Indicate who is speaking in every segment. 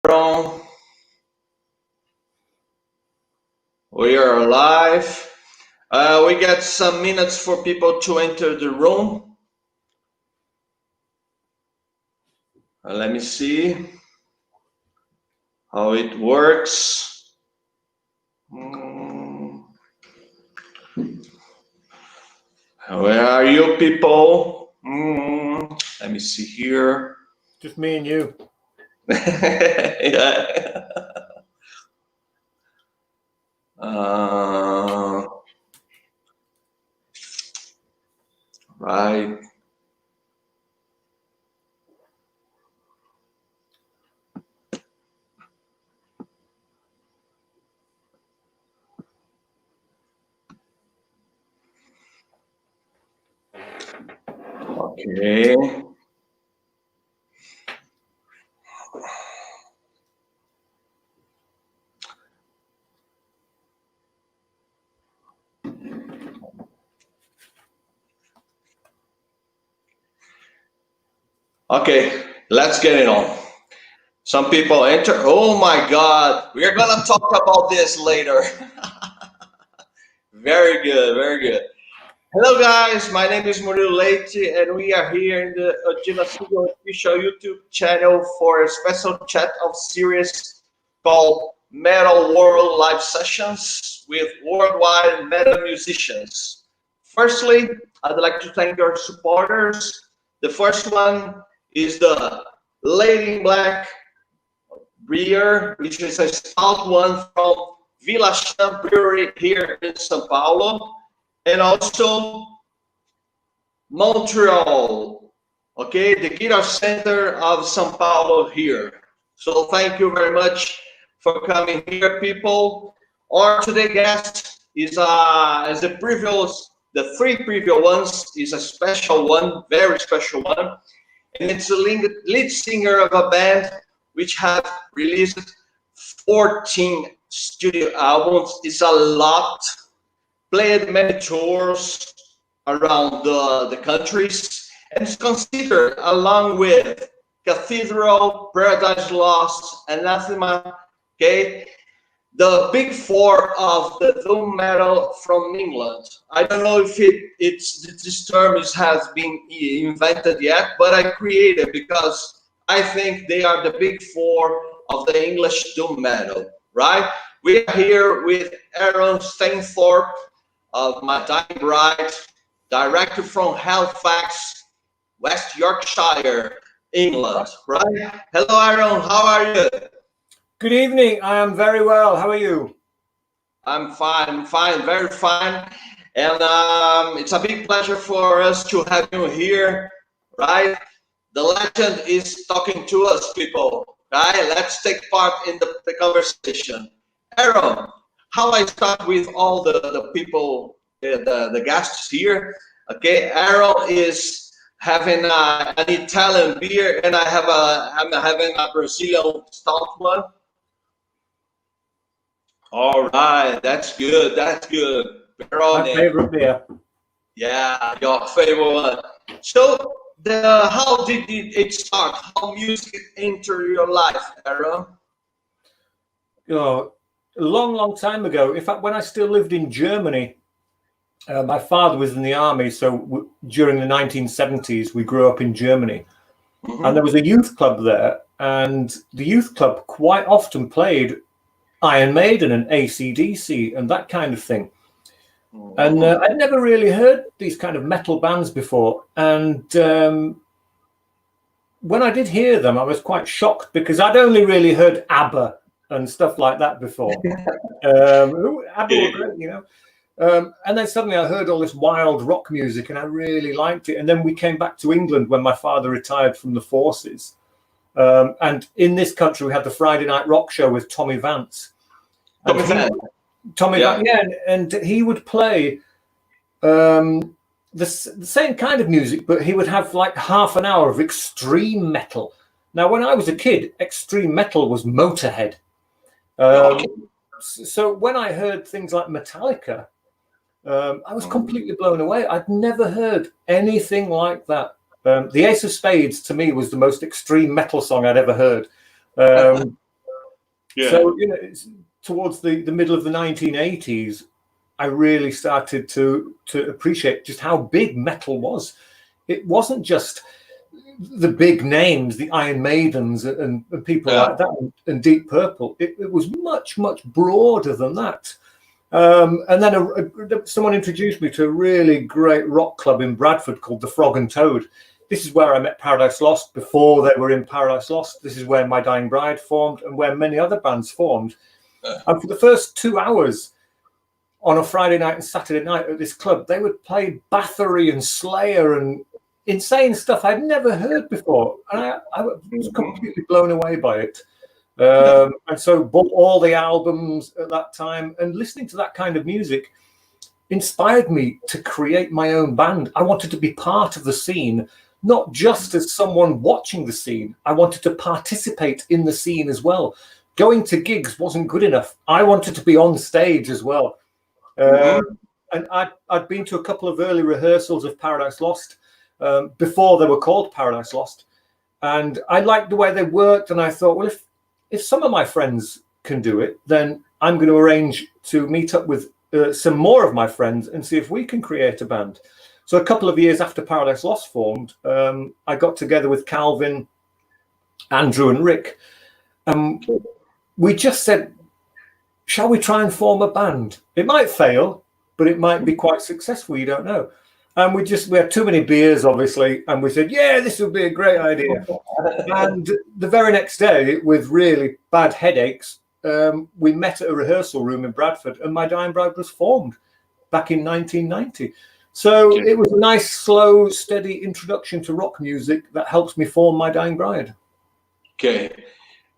Speaker 1: Aaron. We are live. We got some minutes for people to enter the room. Let me see how it works. Where are you people? Let me see here.
Speaker 2: Just me and you.
Speaker 1: Yeah. Right. Okay. Okay, let's get it on. Some people enter. Oh my God, we are gonna talk about this later. Very good, very good. Hello guys, my name is Murilo Leite and we are here in the Genocidio official YouTube channel for a special chat of series called Metal World Live Sessions with worldwide metal musicians. Firstly, I'd like to thank our supporters. The first one is the Lady in Black Brewer, which is a stout one from Vila Chã Brewery here in São Paulo, and also Montreal, okay, the Guitar Center of São Paulo here. So thank you very much for coming here, people. Our today guest is as the three previous ones is a special one, very special one, and it's the lead singer of a band which have released 14 studio albums. It's a lot. Played many tours around the countries, and is considered, along with Cathedral, Paradise Lost, Anathema, okay, the big four of the doom metal from England. I don't know if this term has been invented yet, but I created because I think they are the big four of the English doom metal, right? We are here with Aaron Stainthorpe of My Dying Bride, director from Halifax, West Yorkshire, England, right? Hello, Aaron. How are you?
Speaker 2: Good evening. I am very well. How are you?
Speaker 1: I'm fine, very fine. And it's a big pleasure for us to have you here, right? The legend is talking to us, people, right? Let's take part in the conversation. Aaron, how I start with all the people, the guests here. Okay, Aaron is having an Italian beer, and I'm having a Brazilian stout one. All right, that's good. That's good.
Speaker 2: My favorite beer.
Speaker 1: Yeah, your favorite one. So, how did it start? How music entered your life, Aaron?
Speaker 2: Oh, a long time ago. In fact, when I still lived in Germany, my father was in the army. So during the 1970s, we grew up in Germany. Mm-hmm. And there was a youth club there. And the youth club quite often played Iron Maiden and AC/DC and that kind of thing. And I'd never really heard these kind of metal bands before. And when I did hear them, I was quite shocked because I'd only really heard ABBA and stuff like that before. ABBA were great, you know. And then suddenly I heard all this wild rock music and I really liked it. And then we came back to England when my father retired from the forces. And in this country, we had the Friday Night Rock Show with Tommy Vance. Tommy Vance, yeah, and he would play the same kind of music, but he would have like half an hour of extreme metal. Now, when I was a kid, extreme metal was Motorhead. So when I heard things like Metallica, I was completely blown away. I'd never heard anything like that. The Ace of Spades, to me, was the most extreme metal song I'd ever heard.
Speaker 1: Yeah.
Speaker 2: So, towards the middle of the 1980s, I really started to appreciate just how big metal was. It wasn't just the big names, the Iron Maidens and people like that, and Deep Purple. It was much, much broader than that. And then someone introduced me to a really great rock club in Bradford called the Frog and Toad. This is where I met Paradise Lost before they were in Paradise Lost. This is where My Dying Bride formed and where many other bands formed. And for the first 2 hours on a Friday night and Saturday night at this club, they would play Bathory and Slayer and insane stuff I'd never heard before. And I was completely blown away by it. And so bought all the albums at that time, and listening to that kind of music inspired me to create my own band. I wanted to be part of the scene, not just as someone watching the scene. I wanted to participate in the scene as well. Going to gigs wasn't good enough. I wanted to be on stage as well. And I'd been to a couple of early rehearsals of Paradise Lost before they were called Paradise Lost. And I liked the way they worked. And I thought, well, if some of my friends can do it, then I'm going to arrange to meet up with some more of my friends and see if we can create a band. So a couple of years after Paradise Lost formed, I got together with Calvin, Andrew and Rick. We just said, shall we try and form a band? It might fail, but it might be quite successful. You don't know. And we had too many beers, obviously. And we said, yeah, this would be a great idea. And the very next day, with really bad headaches, we met at a rehearsal room in Bradford, and My Dying Bride was formed back in 1990. So it was a nice, slow, steady introduction to rock music that helps me form My Dying Bride.
Speaker 1: Okay.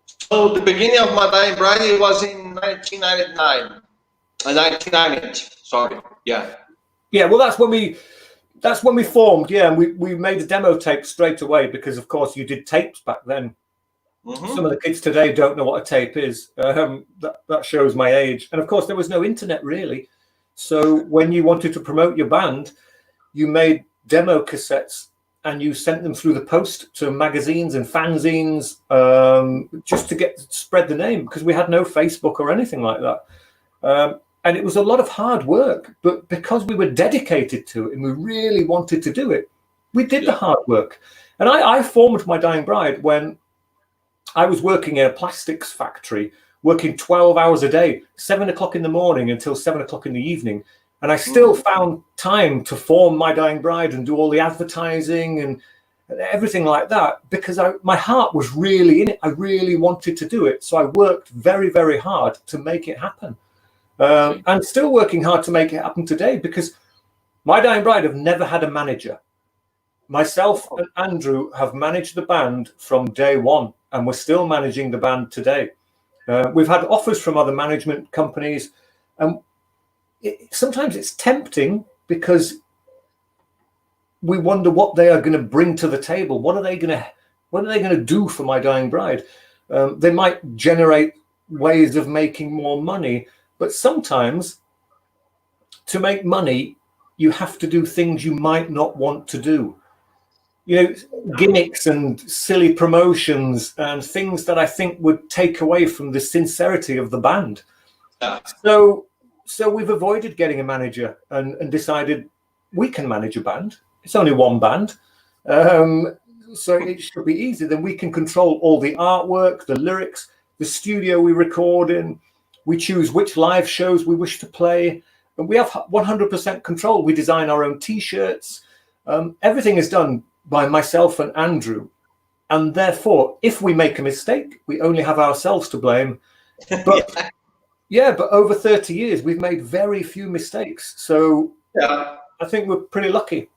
Speaker 1: So the beginning of My Dying Bride, it was in 1999. 1990, sorry. Yeah.
Speaker 2: Yeah, well, that's when we formed, yeah, and we made a demo tape straight away because, of course, you did tapes back then. Some of the kids today don't know what a tape is. That shows my age. And, of course, there was no internet, really. So when you wanted to promote your band, you made demo cassettes and you sent them through the post to magazines and fanzines just to spread the name, because we had no Facebook or anything like that. And it was a lot of hard work, but because we were dedicated to it and we really wanted to do it, we did the hard work. And I formed My Dying Bride when I was working in a plastics factory, working 12 hours a day, 7 o'clock in the morning until 7 o'clock in the evening. And I still found time to form My Dying Bride and do all the advertising and everything like that, because my heart was really in it. I really wanted to do it. So I worked very, very hard to make it happen. And still working hard to make it happen today, because My Dying Bride have never had a manager. Myself and Andrew have managed the band from day one, and we're still managing the band today. We've had offers from other management companies, and sometimes it's tempting because we wonder what they are going to bring to the table. What are they going to do for My Dying Bride? They might generate ways of making more money. But sometimes to make money, you have to do things you might not want to do. Gimmicks and silly promotions and things that I think would take away from the sincerity of the band. So we've avoided getting a manager and decided we can manage a band. It's only one band. So it should be easy. Then we can control all the artwork, the lyrics, the studio we record in. We choose which live shows we wish to play, and we have 100% control. We design our own T-shirts. Everything is done by myself and Andrew, and therefore, if we make a mistake, we only have ourselves to blame. But but over 30 years, we've made very few mistakes. So I think we're pretty lucky.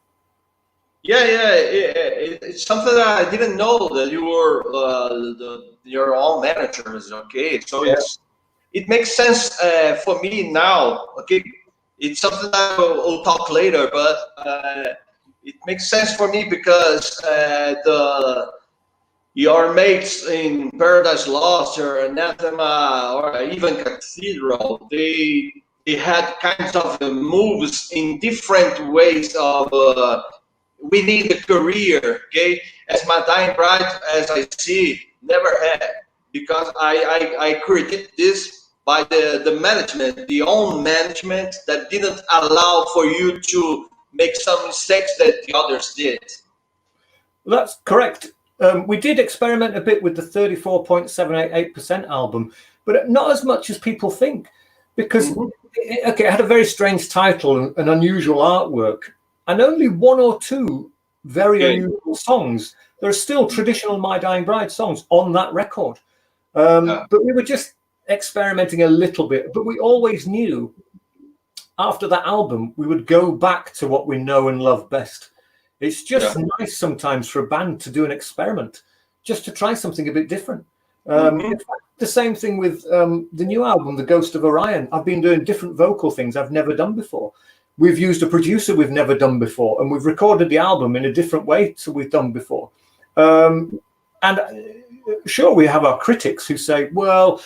Speaker 1: It's something that I didn't know, that you were your own managers. Okay, so it makes sense for me now. Okay, it's something that we'll talk later, but it makes sense for me because your mates in Paradise Lost or Anathema or even Cathedral, they had kinds of moves in different ways of we need a career. Okay, as My Dying Bride, as I see, never had because I created this by the management, the own management that didn't allow for you to make some mistakes that the others did.
Speaker 2: Well, that's correct. We did experiment a bit with the 34.788% album, but not as much as people think, because it had a very strange title and an unusual artwork, and only one or two very unusual songs. There are still traditional My Dying Bride songs on that record, but we were just experimenting a little bit. But we always knew after that album we would go back to what we know and love best. It's just nice sometimes for a band to do an experiment, just to try something a bit different. In fact, the same thing with the new album, The Ghost of Orion. I've been doing different vocal things I've never done before. We've used a producer we've never done before, and we've recorded the album in a different way to we've done before. And sure, we have our critics who say, well,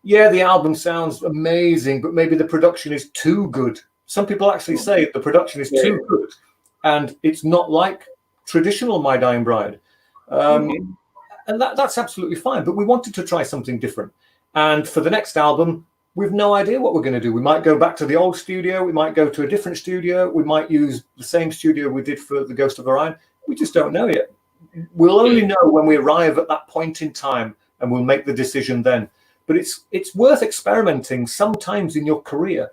Speaker 2: yeah, the album sounds amazing, but maybe the production is too good. Some people actually say the production is too good, and it's not like traditional My Dying Bride. And that's absolutely fine. But we wanted to try something different. And for the next album, we've no idea what we're going to do. We might go back to the old studio. We might go to a different studio. We might use the same studio we did for The Ghost of Orion. We just don't know yet. We'll only know when we arrive at that point in time, and we'll make the decision then. But it's worth experimenting sometimes in your career,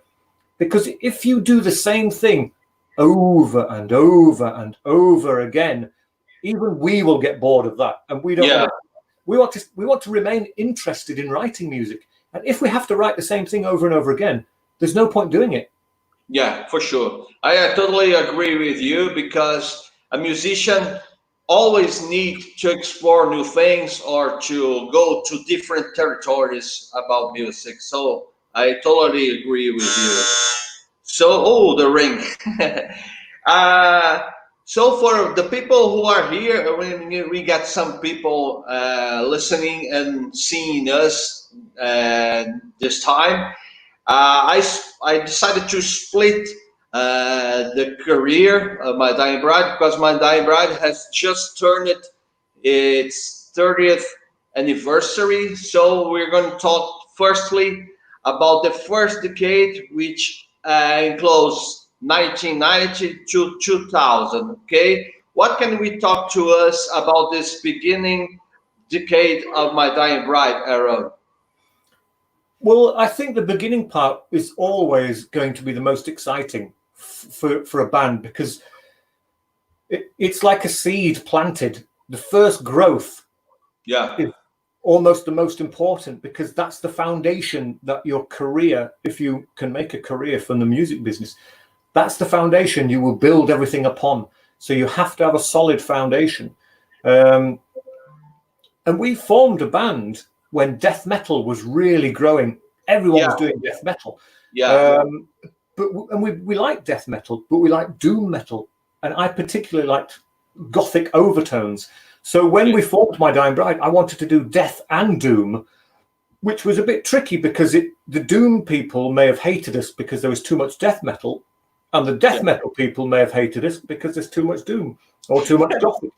Speaker 2: because if you do the same thing over and over and over again, even we will get bored of that, and we don't. We want to remain interested in writing music, and if we have to write the same thing over and over again, there's no point doing it.
Speaker 1: Yeah, for sure. I totally agree with you, because a musician always need to explore new things or to go to different territories about music. So I totally agree with you. So, the ring. So for the people who are here, we got some people listening and seeing us this time. I decided to split the career of My Dying Bride, because My Dying Bride has just turned its 30th anniversary. So we're going to talk firstly about the first decade, which includes 1990 to 2000. Okay, what can we talk to us about this beginning decade of My Dying Bride, Aaron?
Speaker 2: Well, I think the beginning part is always going to be the most exciting for a band, because it's like a seed planted. The first growth is almost the most important, because that's the foundation that your career, if you can make a career from the music business, that's the foundation you will build everything upon. So you have to have a solid foundation. And we formed a band when death metal was really growing. Everyone was doing death metal. But we like death metal, but we like doom metal. And I particularly liked gothic overtones. So when we formed My Dying Bride, I wanted to do death and doom, which was a bit tricky, because the doom people may have hated us because there was too much death metal, and the death metal people may have hated us because there's too much doom or too much gothic.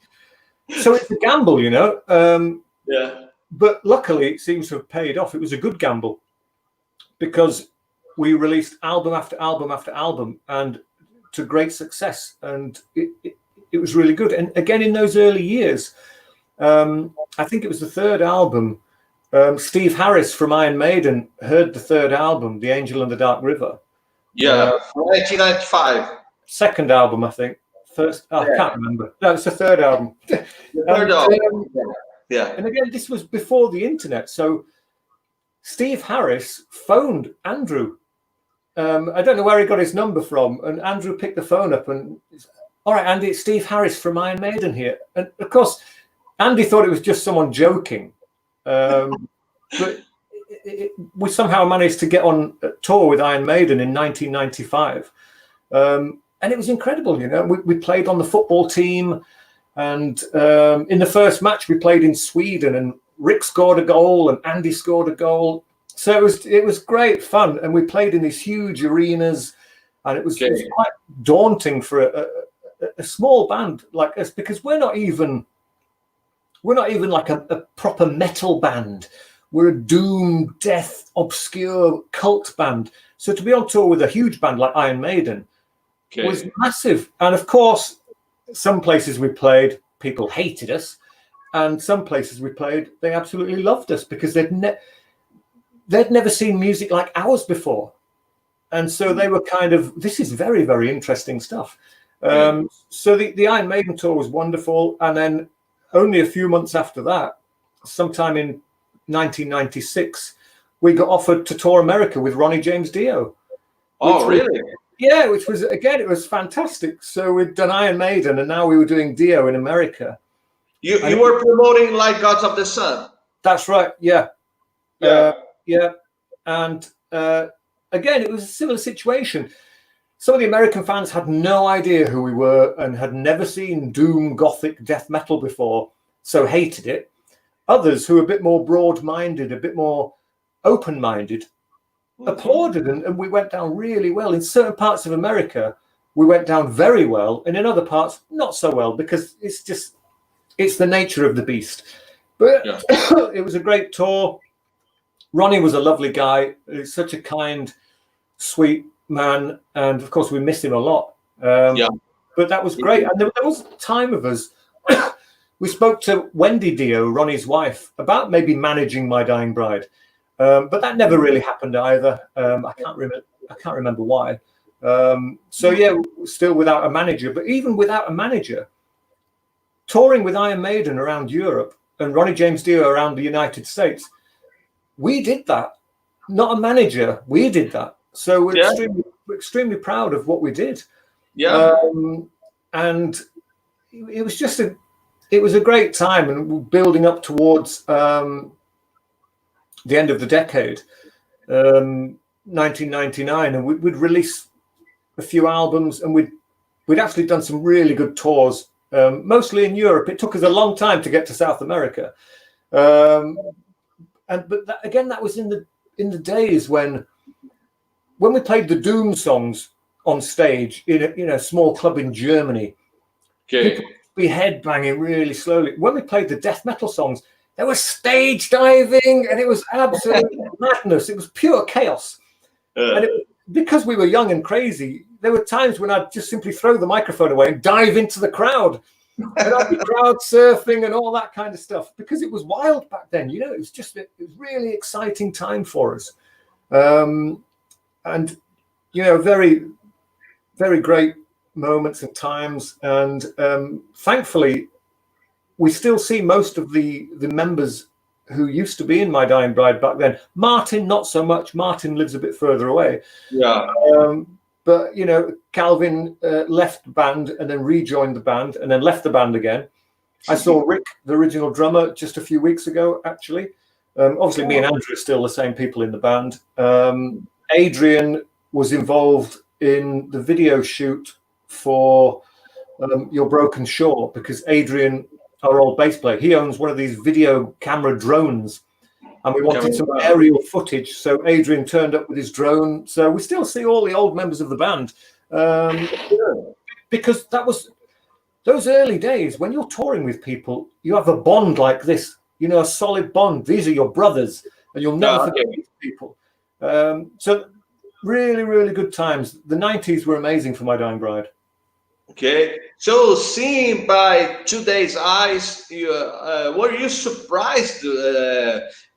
Speaker 2: So it's a gamble, you know. But luckily, it seems to have paid off. It was a good gamble, because we released album after album after album, and to great success. And it was really good. And again, in those early years, I think it was the third album, Steve Harris from Iron Maiden heard the third album, The Angel and the Dark River.
Speaker 1: 1995.
Speaker 2: Second album, I think. First, I can't remember. No, it's the third album. And again, this was before the internet. So Steve Harris phoned Andrew. I don't know where he got his number from. And Andrew picked the phone up and, all right, Andy, it's Steve Harris from Iron Maiden here. And of course, Andy thought it was just someone joking. But we somehow managed to get on a tour with Iron Maiden in 1995. And it was incredible, you know. We played on the football team. And in the first match, we played in Sweden, and Rick scored a goal and Andy scored a goal. So it was great fun. And we played in these huge arenas. And it was quite daunting for a small band like us, because we're not even We're not even like a proper metal band. We're a doom, death, obscure cult band. So to be on tour with a huge band like Iron Maiden was massive. And of course, some places we played, people hated us. And some places we played, they absolutely loved us because they'd never seen music like ours before. And so they were kind of, this is very, very interesting stuff. So the Iron Maiden tour was wonderful. And then only a few months after that, sometime in 1996, we got offered to tour America with Ronnie James Dio.
Speaker 1: Oh, really?
Speaker 2: Yeah, which was, again, it was fantastic. So we'd done Iron Maiden and now we were doing Dio in America.
Speaker 1: You were promoting like Gods of the Sun.
Speaker 2: That's right. Yeah.
Speaker 1: Yeah.
Speaker 2: Yeah. And again, it was a similar situation. Some of the American fans had no idea who we were and had never seen doom, gothic, death metal before, so hated it. Others who were a bit more broad-minded, a bit more open-minded, applauded, and we went down really well. In certain parts of America, we went down very well, and in other parts, not so well, because it's the nature of the beast. But it was a great tour. Ronnie was a lovely guy. He's such a kind, sweet man, and of course we missed him a lot. But that was great. And there was a time of us. We spoke to Wendy Dio, Ronnie's wife, about maybe managing My Dying Bride, but that never really happened either. I can't remember why. So yeah, still without a manager. But even without a manager, touring with Iron Maiden around Europe and Ronnie James Dio around the United States, we did that. Not a manager, we did that. So we're extremely proud of what we did. Yeah. And it was just it was a great time, and building up towards the end of the decade, 1999, and we'd release a few albums, and we'd actually done some really good tours, mostly in Europe. It took us a long time to get to South America, but that was in the days when we played the Doom songs on stage in a small club in Germany. People would be headbanging really slowly. When we played the death metal songs, there was stage diving, and it was absolute madness. It was pure chaos. And because we were young and crazy, there were times when I'd just simply throw the microphone away and dive into the crowd. And I'd be crowd surfing and all that kind of stuff, because it was wild back then. It was really exciting time for us. And very, very great moments and times. And thankfully, we still see most of the members who used to be in My Dying Bride back then. Martin, not so much. Martin lives a bit further away. Yeah. But Calvin left the band and then rejoined the band and then left the band again. I saw Rick, the original drummer, just a few weeks ago, actually. Obviously, me and Andrew are still the same people in the band. Adrian was involved in the video shoot for Your Broken Shore, because Adrian, our old bass player, he owns one of these video camera drones, and we wanted some aerial footage. So Adrian turned up with his drone. So we still see all the old members of the band, because that was those early days when you're touring with people. You have a bond like this, a solid bond. These are your brothers, and you'll never forget these people. So really, really good times. The 90s were amazing for My Dying Bride.
Speaker 1: Okay, so seeing by today's eyes, were you surprised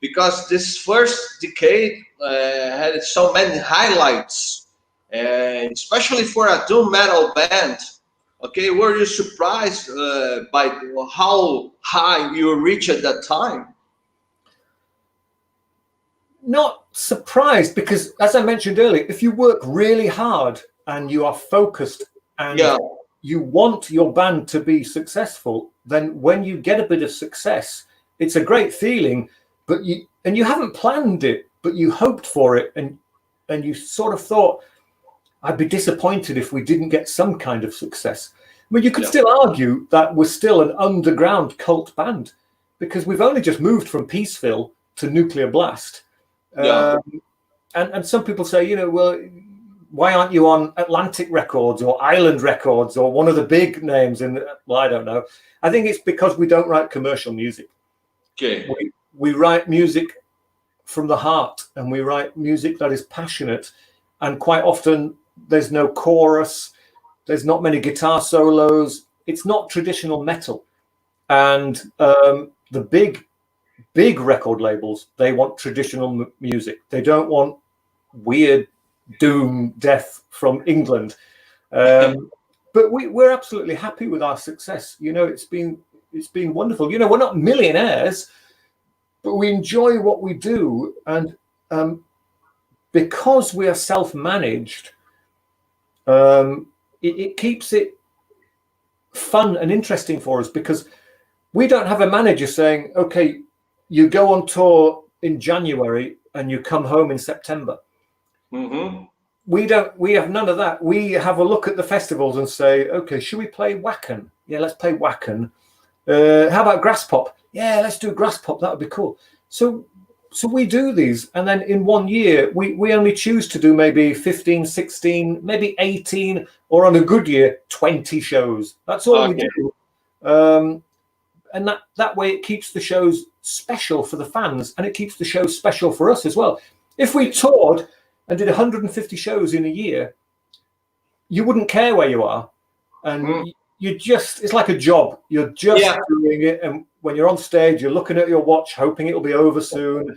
Speaker 1: because this first decade had so many highlights, and especially for a doom metal band? Okay, were you surprised by how high you reached at that time?
Speaker 2: Not surprised, because as I mentioned earlier, if you work really hard and you are focused and you want your band to be successful, then when you get a bit of success, it's a great feeling. But you haven't planned it, but you hoped for it, and you sort of thought, I'd be disappointed if we didn't get some kind of success. I mean, you could still argue that we're still an underground cult band, because we've only just moved from Peaceville to Nuclear Blast. And some people say, well, why aren't you on Atlantic Records or Island Records or one of the big names in well, I don't know. I think it's because we don't write commercial music.
Speaker 1: Okay.
Speaker 2: We write music from the heart, and we write music that is passionate, and quite often there's no chorus, there's not many guitar solos, it's not traditional metal. And the big record labels, they want traditional music. They don't want weird doom death from England. But we're absolutely happy with our success. You know, it's been wonderful. You know, we're not millionaires, but we enjoy what we do, and because we are self-managed, it keeps it fun and interesting for us, because we don't have a manager saying, okay, you go on tour in January and you come home in September.
Speaker 1: Mm-hmm.
Speaker 2: We have none of that. We have a look at the festivals and say, okay, should we play Wacken? Yeah, let's play Wacken. How about Grass Pop? Yeah, let's do Grass Pop. That would be cool. So we do these, and then in 1 year, we only choose to do maybe 15, 16, maybe 18, or on a good year, 20 shows. That's all we do. And that way it keeps the shows special for the fans, and it keeps the shows special for us as well. If we toured and did 150 shows in a year, you wouldn't care where you are. And it's like a job. You're just doing it. And when you're on stage, you're looking at your watch, hoping it'll be over soon.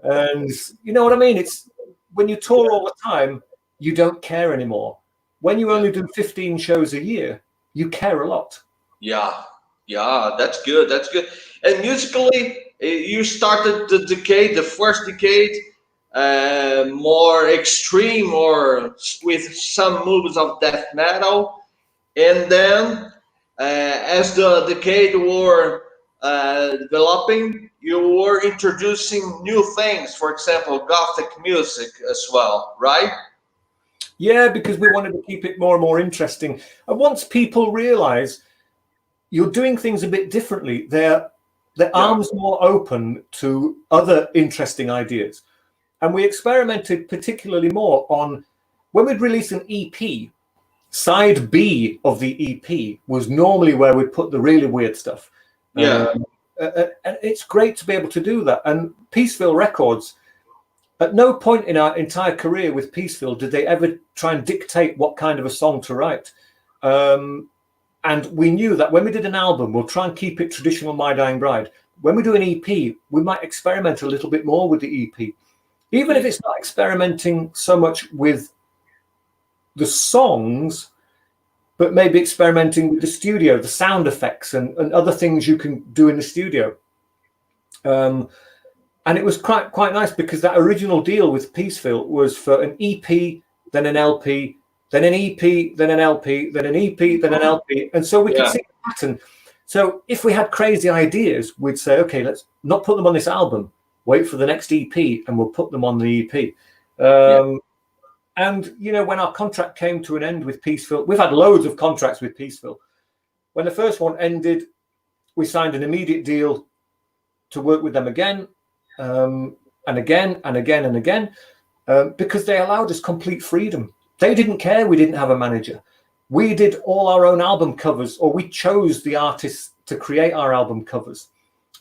Speaker 2: And you know what I mean? It's when you tour all the time, you don't care anymore. When you only do 15 shows a year, you care a lot.
Speaker 1: Yeah, that's good. That's good. And musically, you started the first decade, more extreme or with some moves of death metal. And then, as the decade were developing, you were introducing new things, for example, Gothic music as well, right?
Speaker 2: Yeah, because we wanted to keep it more and more interesting. And once people realize you're doing things a bit differently, their arms more open to other interesting ideas. And we experimented particularly more on when we'd release an EP. Side B of the EP was normally where we put the really weird stuff. And it's great to be able to do that. And Peaceville Records, at no point in our entire career with Peaceville did they ever try and dictate what kind of a song to write. And we knew that when we did an album, we'll try and keep it traditional My Dying Bride. When we do an EP, we might experiment a little bit more with the EP. Even if it's not experimenting so much with the songs, but maybe experimenting with the studio, the sound effects and other things you can do in the studio. And it was quite nice, because that original deal with Peaceville was for an EP, then an LP, then an EP, then an LP, then an EP, then an LP. And so we could see the pattern. So if we had crazy ideas, we'd say, okay, let's not put them on this album, wait for the next EP, and we'll put them on the EP. And, you know, when our contract came to an end with Peaceville, we've had loads of contracts with Peaceville. When the first one ended, we signed an immediate deal to work with them again, and again, and again, and again, because they allowed us complete freedom. They didn't care we didn't have a manager. We did all our own album covers, or we chose the artists to create our album covers.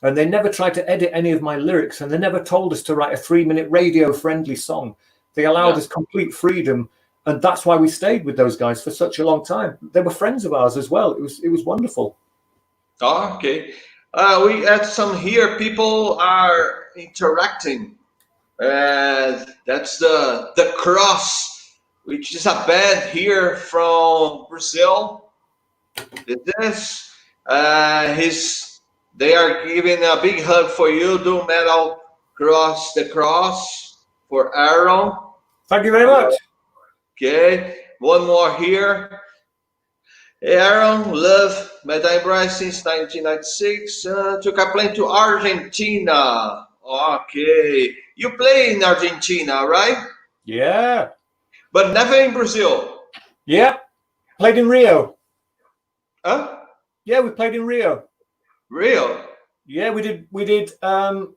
Speaker 2: And they never tried to edit any of my lyrics, and they never told us to write a 3-minute radio-friendly song. They allowed us complete freedom, and that's why we stayed with those guys for such a long time. They were friends of ours as well. It was wonderful.
Speaker 1: Oh, okay. We had some here. People are interacting. That's the Cross, which is a band here from Brazil. They are giving a big hug for you. Doom Metal Cross, the Cross for Aaron.
Speaker 2: Thank you very much.
Speaker 1: Okay, one more here. Hey Aaron, love Medai Bride since 1996. Took a plane to Argentina. Okay, you play in Argentina, right?
Speaker 2: Yeah.
Speaker 1: But never in Brazil.
Speaker 2: Yeah, played in Rio.
Speaker 1: Huh?
Speaker 2: Yeah, we played in Rio.
Speaker 1: Rio?
Speaker 2: Yeah, we did Rio.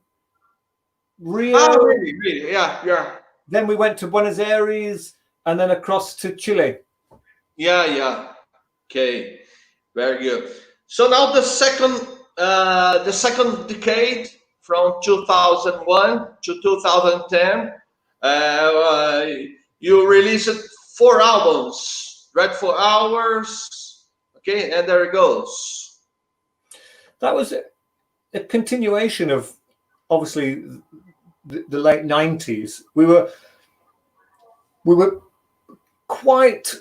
Speaker 1: Oh, really? Yeah.
Speaker 2: Then we went to Buenos Aires, and then across to Chile.
Speaker 1: Yeah. Okay, very good. So now the second decade from 2001 to 2010, uh, you released 4 albums, Dreadful Hours. Okay, and there it goes.
Speaker 2: That was a continuation of, obviously, the late 90s. We were quite.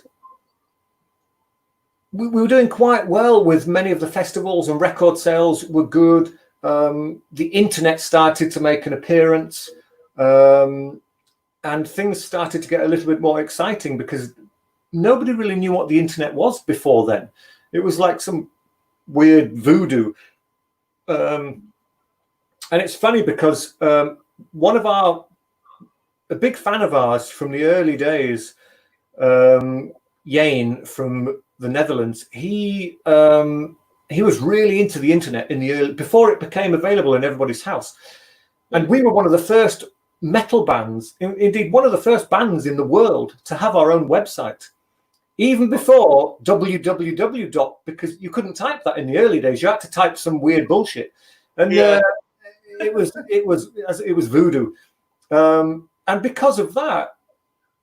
Speaker 2: We were doing quite well with many of the festivals, and record sales were good. The internet started to make an appearance, and things started to get a little bit more exciting because nobody really knew what the internet was before then. It was like some weird voodoo. And it's funny because a big fan of ours from the early days, Jane from the Netherlands, he was really into the internet before it became available in everybody's house. And we were one of the first metal bands, indeed one of the first bands in the world to have our own website, even before www. Because you couldn't type that in the early days. You had to type some weird bullshit, and it was voodoo. And because of that,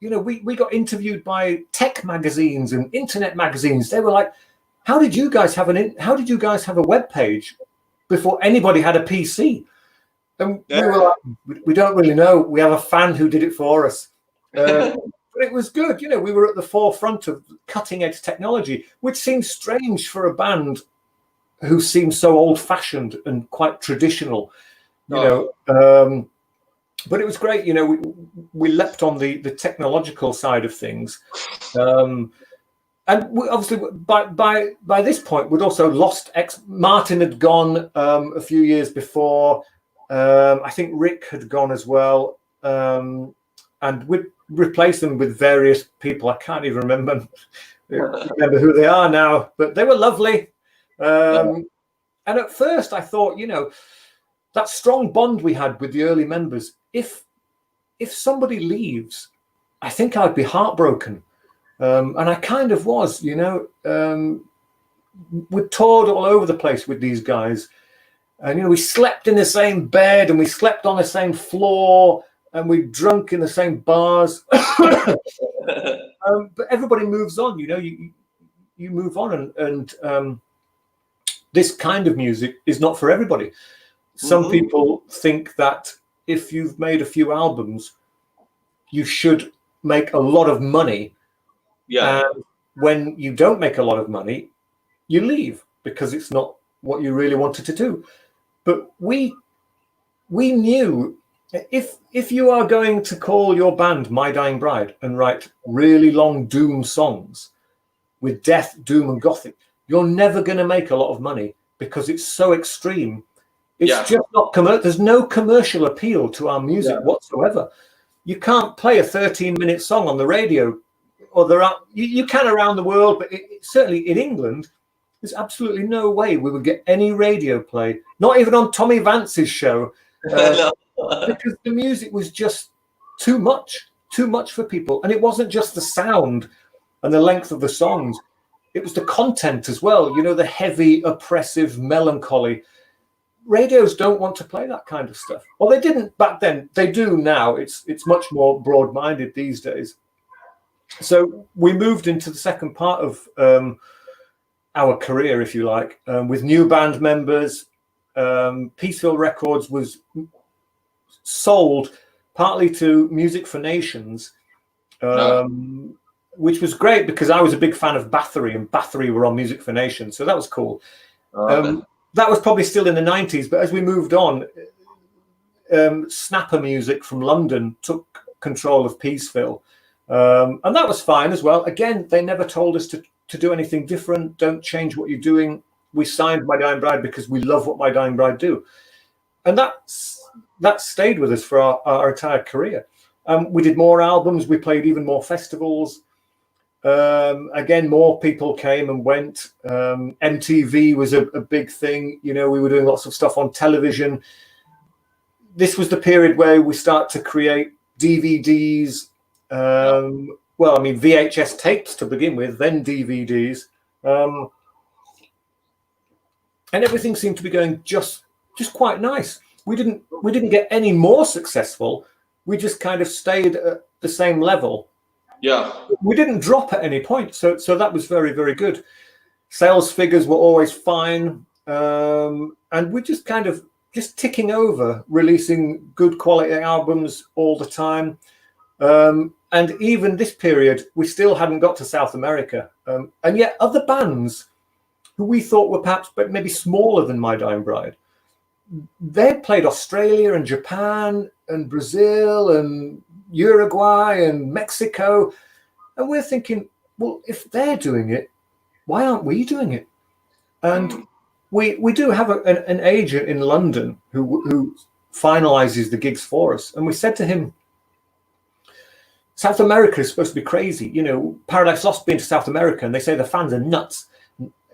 Speaker 2: we got interviewed by tech magazines and internet magazines. They were like, "How did you guys have a web page before anybody had a PC?" And we were like, "We don't really know. We have a fan who did it for us." But it was good. We were at the forefront of cutting edge technology, which seems strange for a band who seems so old fashioned and quite traditional, but it was great. We leapt on the technological side of things. And obviously by this point, we'd also lost Martin had gone a few years before. I think Rick had gone as well. And we'd replaced them with various people. I can't even remember who they are now, but they were lovely. And at first I thought, that strong bond we had with the early members, if somebody leaves, I think I'd be heartbroken. And I kind of was, we toured all over the place with these guys. And, we slept in the same bed and we slept on the same floor and we drunk in the same bars. But everybody moves on, you move on. And this kind of music is not for everybody. Some people think that if you've made a few albums, you should make a lot of money.
Speaker 1: Yeah.
Speaker 2: And when you don't make a lot of money, you leave because it's not what you really wanted to do. But we knew if you are going to call your band My Dying Bride and write really long doom songs with death, doom, and gothic, you're never going to make a lot of money because it's so extreme. It's just not there's no commercial appeal to our music whatsoever. You can't play a 13-minute song on the radio, or you can around the world, but certainly in England, there's absolutely no way we would get any radio play, not even on Tommy Vance's show, because the music was just too much for people. And it wasn't just the sound and the length of the songs. It was the content as well, the heavy, oppressive melancholy. Radios don't want to play that kind of stuff. Well, they didn't back then. They do now. It's much more broad-minded these days. So we moved into the second part of our career, if you like, with new band members. Peaceville Records was sold partly to Music for Nations, which was great because I was a big fan of Bathory, and Bathory were on Music for Nations, so that was cool. That was probably still in the 90s, but as we moved on, Snapper Music from London took control of Peaceville, and that was fine as well. Again, they never told us to do anything different. Don't change what you're doing. We signed My Dying Bride because we love what My Dying Bride do, and that stayed with us for our entire career. We did more albums. We played even more festivals. Again, more people came and went. MTV was a big thing. We were doing lots of stuff on television. This was the period where we start to create DVDs. well, I mean, VHS tapes to begin with, then DVDs, and everything seemed to be going just quite nice. We didn't get any more successful. We just kind of stayed at the same level.
Speaker 1: Yeah.
Speaker 2: We didn't drop at any point, so that was very, very good. Sales figures were always fine, and we're just kind of just ticking over, releasing good quality albums all the time. And even this period, we still hadn't got to South America. And yet other bands who we thought were perhaps but maybe smaller than My Dying Bride, they played Australia and Japan and Brazil and Uruguay and Mexico. And we're thinking, well, if they're doing it, why aren't we doing it? And we do have an agent in London who finalizes the gigs for us. And we said to him, South America is supposed to be crazy. You know, Paradise Lost been to South America, and they say the fans are nuts.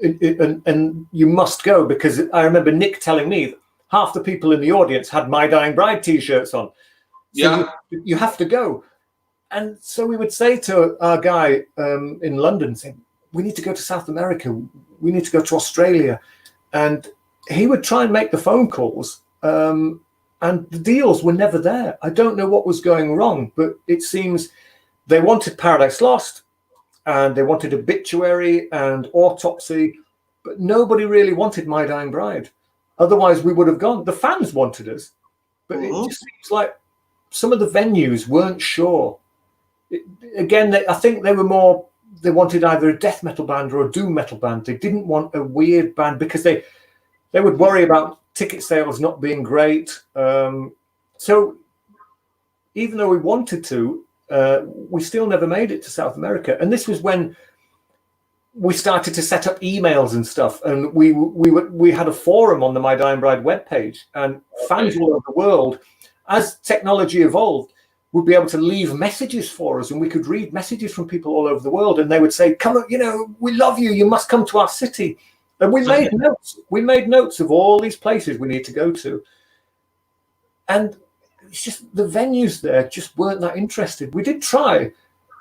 Speaker 2: And you must go, because I remember Nick telling me that half the people in the audience had My Dying Bride T-shirts on. So
Speaker 1: Yeah.
Speaker 2: you have to go. And so we would say to our guy in London, saying, we need to go to South America. We need to go to Australia. And he would try and make the phone calls. And the deals were never there. I don't know what was going wrong, but it seems they wanted Paradise Lost and they wanted Obituary and Autopsy, but nobody really wanted My Dying Bride. Otherwise, we would have gone. The fans wanted us, but it just seems like some of the venues weren't sure. I think they wanted either a death metal band or a doom metal band. They didn't want a weird band because they would worry about ticket sales not being great. So even though we wanted to, we still never made it to South America. And this was when we started to set up emails and stuff. And we had a forum on the My Dying Bride webpage, and fans all over the world, as technology evolved, would be able to leave messages for us, and we could read messages from people all over the world. And they would say, come on, you know, we love you. You must come to our city. And we made notes. We made notes of all these places we need to go to. And it's just the venues there just weren't that interested. We did try,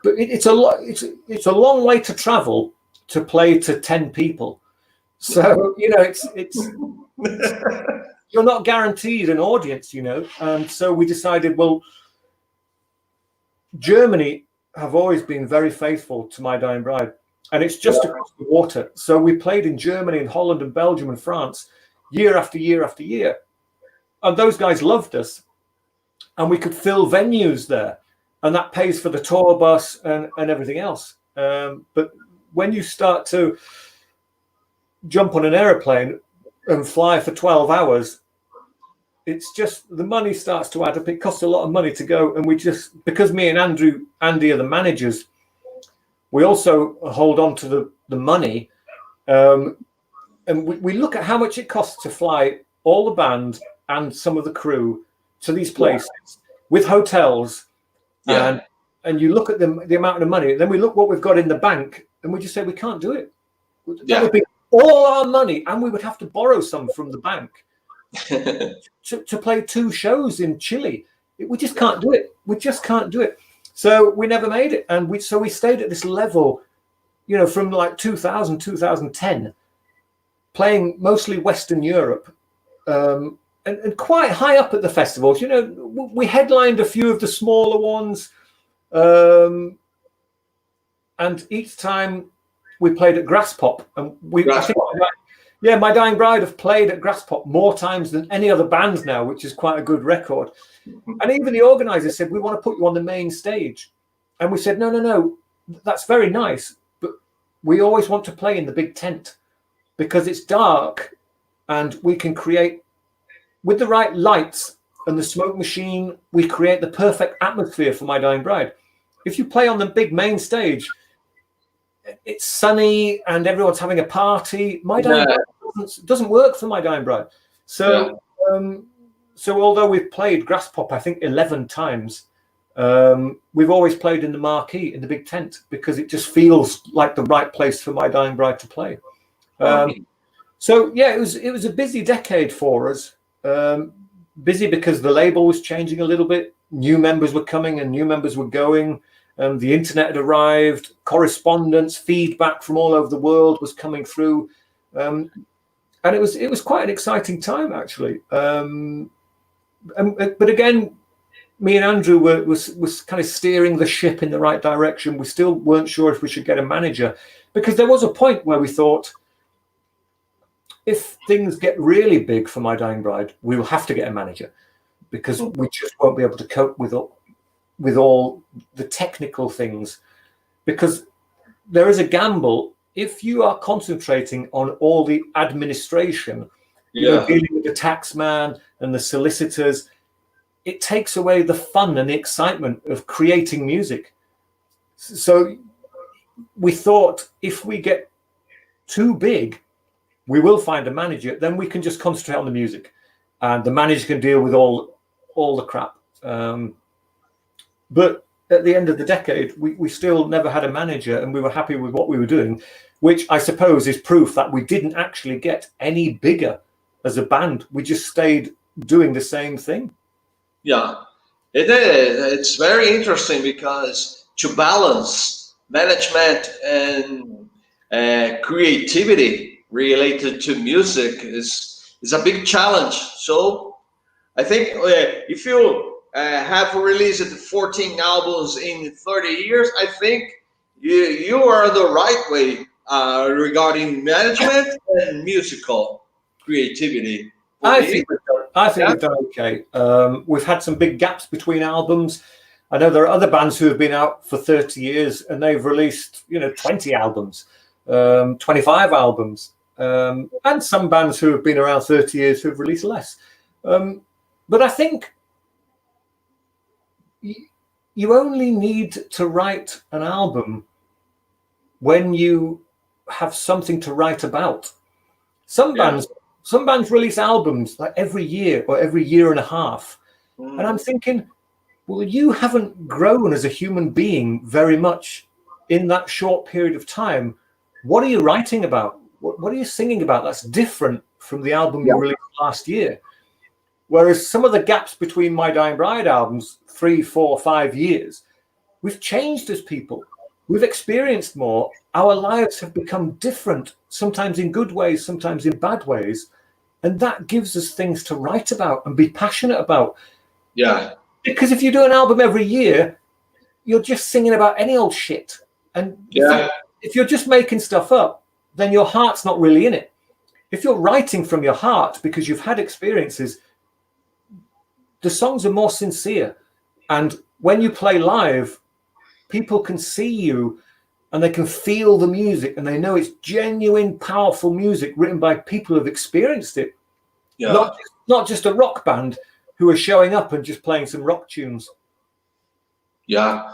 Speaker 2: but it's a long way to travel to play to 10 people. So, you know, it's you're not guaranteed an audience, you know. And so we decided, well, Germany have always been very faithful to My Dying Bride. And it's just across the water. So we played in Germany and Holland and Belgium and France year after year after year. And those guys loved us. And we could fill venues there. And that pays for the tour bus and everything else. But when you start to jump on an airplane and fly for 12 hours, it's just the money starts to add up. It costs a lot of money to go. And we just, because me and Andy are the managers, we also hold on to the money, and we look at how much it costs to fly all the band and some of the crew to these places with hotels, and you look at the amount of money. Then we look what we've got in the bank, and we just say we can't do it. That would be all our money, and we would have to borrow some from the bank to play 2 shows in Chile. We just can't do it. We just can't do it. So we never made it. And we stayed at this level, you know, from like 2000, 2010, playing mostly Western Europe, and quite high up at the festivals. You know, we headlined a few of the smaller ones. And each time we played at Grasspop, and My Dying Bride have played at Grasspop more times than any other band now, which is quite a good record. And even the organisers said, we want to put you on the main stage. And we said, no, that's very nice, but we always want to play in the big tent because it's dark and we can create, with the right lights and the smoke machine, we create the perfect atmosphere for My Dying Bride. If you play on the big main stage, it's sunny and everyone's having a party. My Dying Bride doesn't work for My Dying Bride. So, so although we've played Grasspop, I think 11 times, we've always played in the marquee, in the big tent, because it just feels like the right place for My Dying Bride to play. So yeah, it was a busy decade for us. Busy because the label was changing a little bit. New members were coming and new members were going. The internet had arrived, correspondence, feedback from all over the world was coming through. And it was quite an exciting time, actually. But again, me and Andrew was kind of steering the ship in the right direction. We still weren't sure if we should get a manager, because there was a point where we thought, if things get really big for My Dying Bride, we will have to get a manager, because we just won't be able to cope with all the technical things. Because there is a gamble if you are concentrating on all the administration, dealing with the tax man and the solicitors. It takes away the fun and the excitement of creating music. So we thought, if we get too big, we will find a manager. Then we can just concentrate on the music, and the manager can deal with all the crap. But at the end of the decade, we still never had a manager, and we were happy with what we were doing, which I suppose is proof that we didn't actually get any bigger as a band. We just stayed doing the same thing.
Speaker 1: Yeah, it is. It's very interesting, because to balance management and creativity related to music is a big challenge. So I think if you have released 14 albums in 30 years, I think you are the right way regarding management and musical creativity.
Speaker 2: I think we've done okay. We've had some big gaps between albums. I know there are other bands who have been out for 30 years and they've released, 20 albums, 25 albums, and some bands who have been around 30 years who have released less. But I think you only need to write an album when you have something to write about. Some bands release albums like every year or every year and a half. And I'm thinking, well, you haven't grown as a human being very much in that short period of time. What are you writing about? What are you singing about that's different from the album you released last year? Whereas some of the gaps between My Dying Bride albums, 3, 4, 5 years, we've changed as people. We've experienced more. Our lives have become different, sometimes in good ways, sometimes in bad ways. And that gives us things to write about and be passionate about.
Speaker 1: Yeah.
Speaker 2: Because if you do an album every year, you're just singing about any old shit. And if you're just making stuff up, then your heart's not really in it. If you're writing from your heart because you've had experiences, the songs are more sincere. And when you play live, people can see you and they can feel the music and they know it's genuine, powerful music written by people who've experienced it.
Speaker 1: Yeah.
Speaker 2: Not just a rock band who are showing up and just playing some rock tunes.
Speaker 1: Yeah.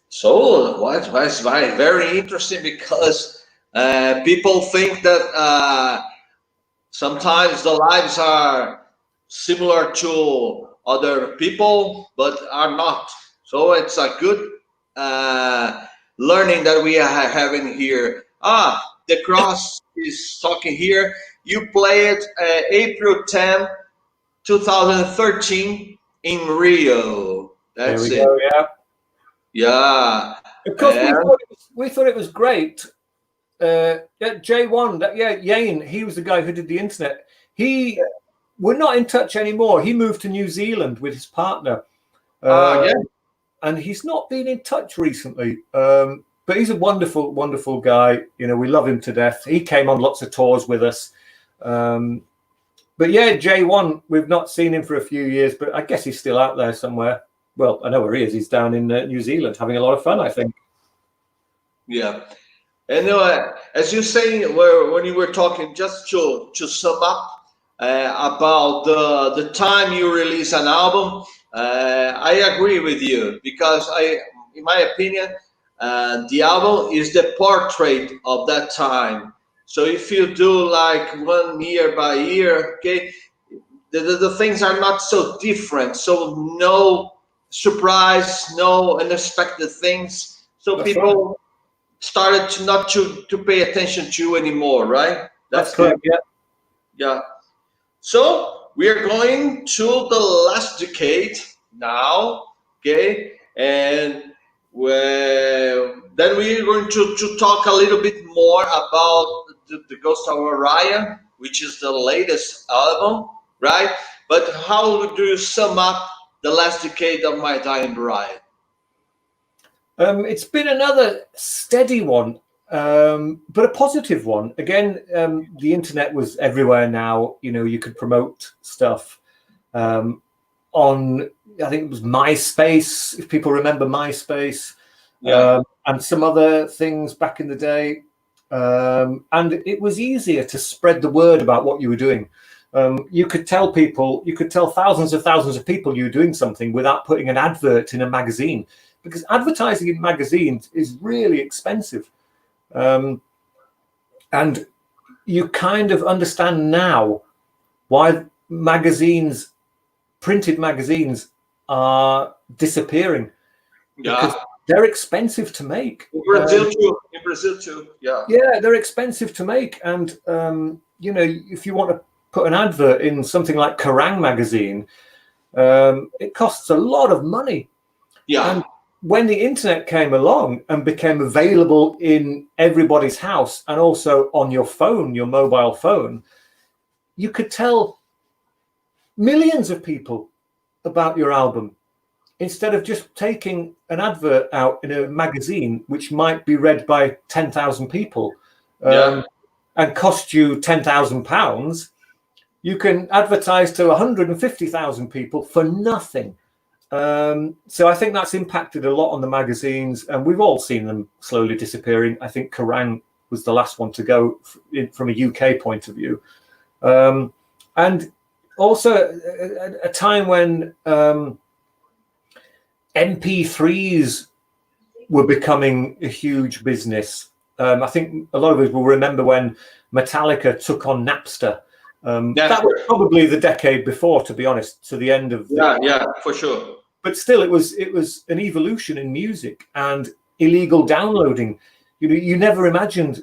Speaker 1: So what was very interesting, because people think that sometimes the lives are similar to other people, but are not. So it's a good learning that we are having here. The Cross is talking here. You played April 10, 2013 in Rio. That's
Speaker 2: there we go, yeah.
Speaker 1: Yeah.
Speaker 2: Of course, we thought it was great. J1, Yane, he was the guy who did the internet. We're not in touch anymore. He moved to New Zealand with his partner. And he's not been in touch recently. But he's a wonderful, wonderful guy. We love him to death. He came on lots of tours with us. But yeah, J1, we've not seen him for a few years, but I guess he's still out there somewhere. Well, I know where he is. He's down in New Zealand having a lot of fun, I think.
Speaker 1: Yeah. And as you say, when you were talking, just to sum up about the time you release an album, I agree with you, because in my opinion, the album is the portrait of that time. So if you do like 1 year by year, okay, the things are not so different. So no surprise, no unexpected things. So
Speaker 2: That's
Speaker 1: people
Speaker 2: right.
Speaker 1: started to pay attention to you anymore, right?
Speaker 2: That's correct, yeah.
Speaker 1: Yeah. So we are going to the last decade now, okay? And Then we're going to talk a little bit more about the Ghost of Orion, which is the latest album, right? But how do you sum up the last decade of My Dying Bride?
Speaker 2: It's been another steady one, but a positive one. Again, the internet was everywhere now. You know, you could promote stuff on, I think it was MySpace, if people remember MySpace, and some other things back in the day. And it was easier to spread the word about what you were doing. You could tell people, you could tell thousands of people you were doing something without putting an advert in a magazine, because advertising in magazines is really expensive. And you kind of understand now why magazines, printed magazines, are disappearing. Because they're expensive to make.
Speaker 1: In Brazil too. In Brazil too. Yeah.
Speaker 2: Yeah, they're expensive to make. And, you know, if you want to put an advert in something like Kerrang magazine, it costs a lot of money.
Speaker 1: Yeah.
Speaker 2: And when the internet came along and became available in everybody's house and also on your phone, your mobile phone, you could tell millions of people about your album instead of just taking an advert out in a magazine, which might be read by 10,000 people and cost you £10,000. You can advertise to 150,000 people for nothing. So I think that's impacted a lot on the magazines, and we've all seen them slowly disappearing. I think Kerrang was the last one to go from a UK point of view. And also a time when MP3s were becoming a huge business. I think a lot of us will remember when Metallica took on Napster. That was probably the decade before, to be honest, to the end of
Speaker 1: yeah, for sure.
Speaker 2: But still, it was an evolution in music and illegal downloading. You know, you never imagined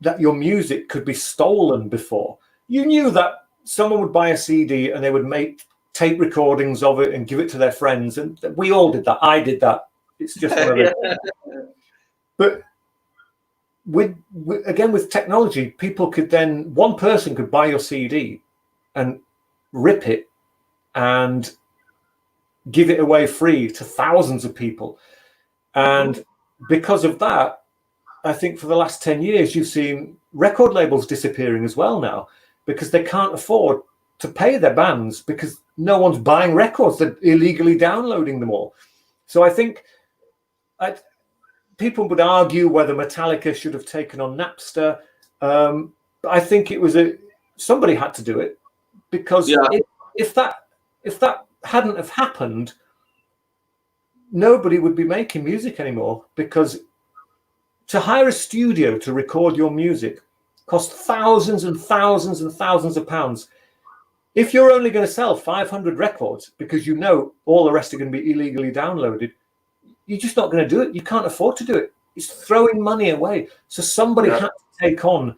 Speaker 2: that your music could be stolen before. You knew that someone would buy a CD and they would make tape recordings of it and give it to their friends, and we all did that. I did that. It's just one of those. But with technology, people could then, one person could buy your CD and rip it and give it away free to thousands of people. And because of that, I think for the last 10 years, you've seen record labels disappearing as well now, because they can't afford to pay their bands because no one's buying records. They're illegally downloading them all. So I think people would argue whether Metallica should have taken on Napster. But I think it was somebody had to do it, because if that hadn't have happened, nobody would be making music anymore, because to hire a studio to record your music costs thousands and thousands and thousands of pounds. If you're only going to sell 500 records because you know all the rest are going to be illegally downloaded, you're just not going to do it. You can't afford to do it. It's throwing money away. So somebody had to take on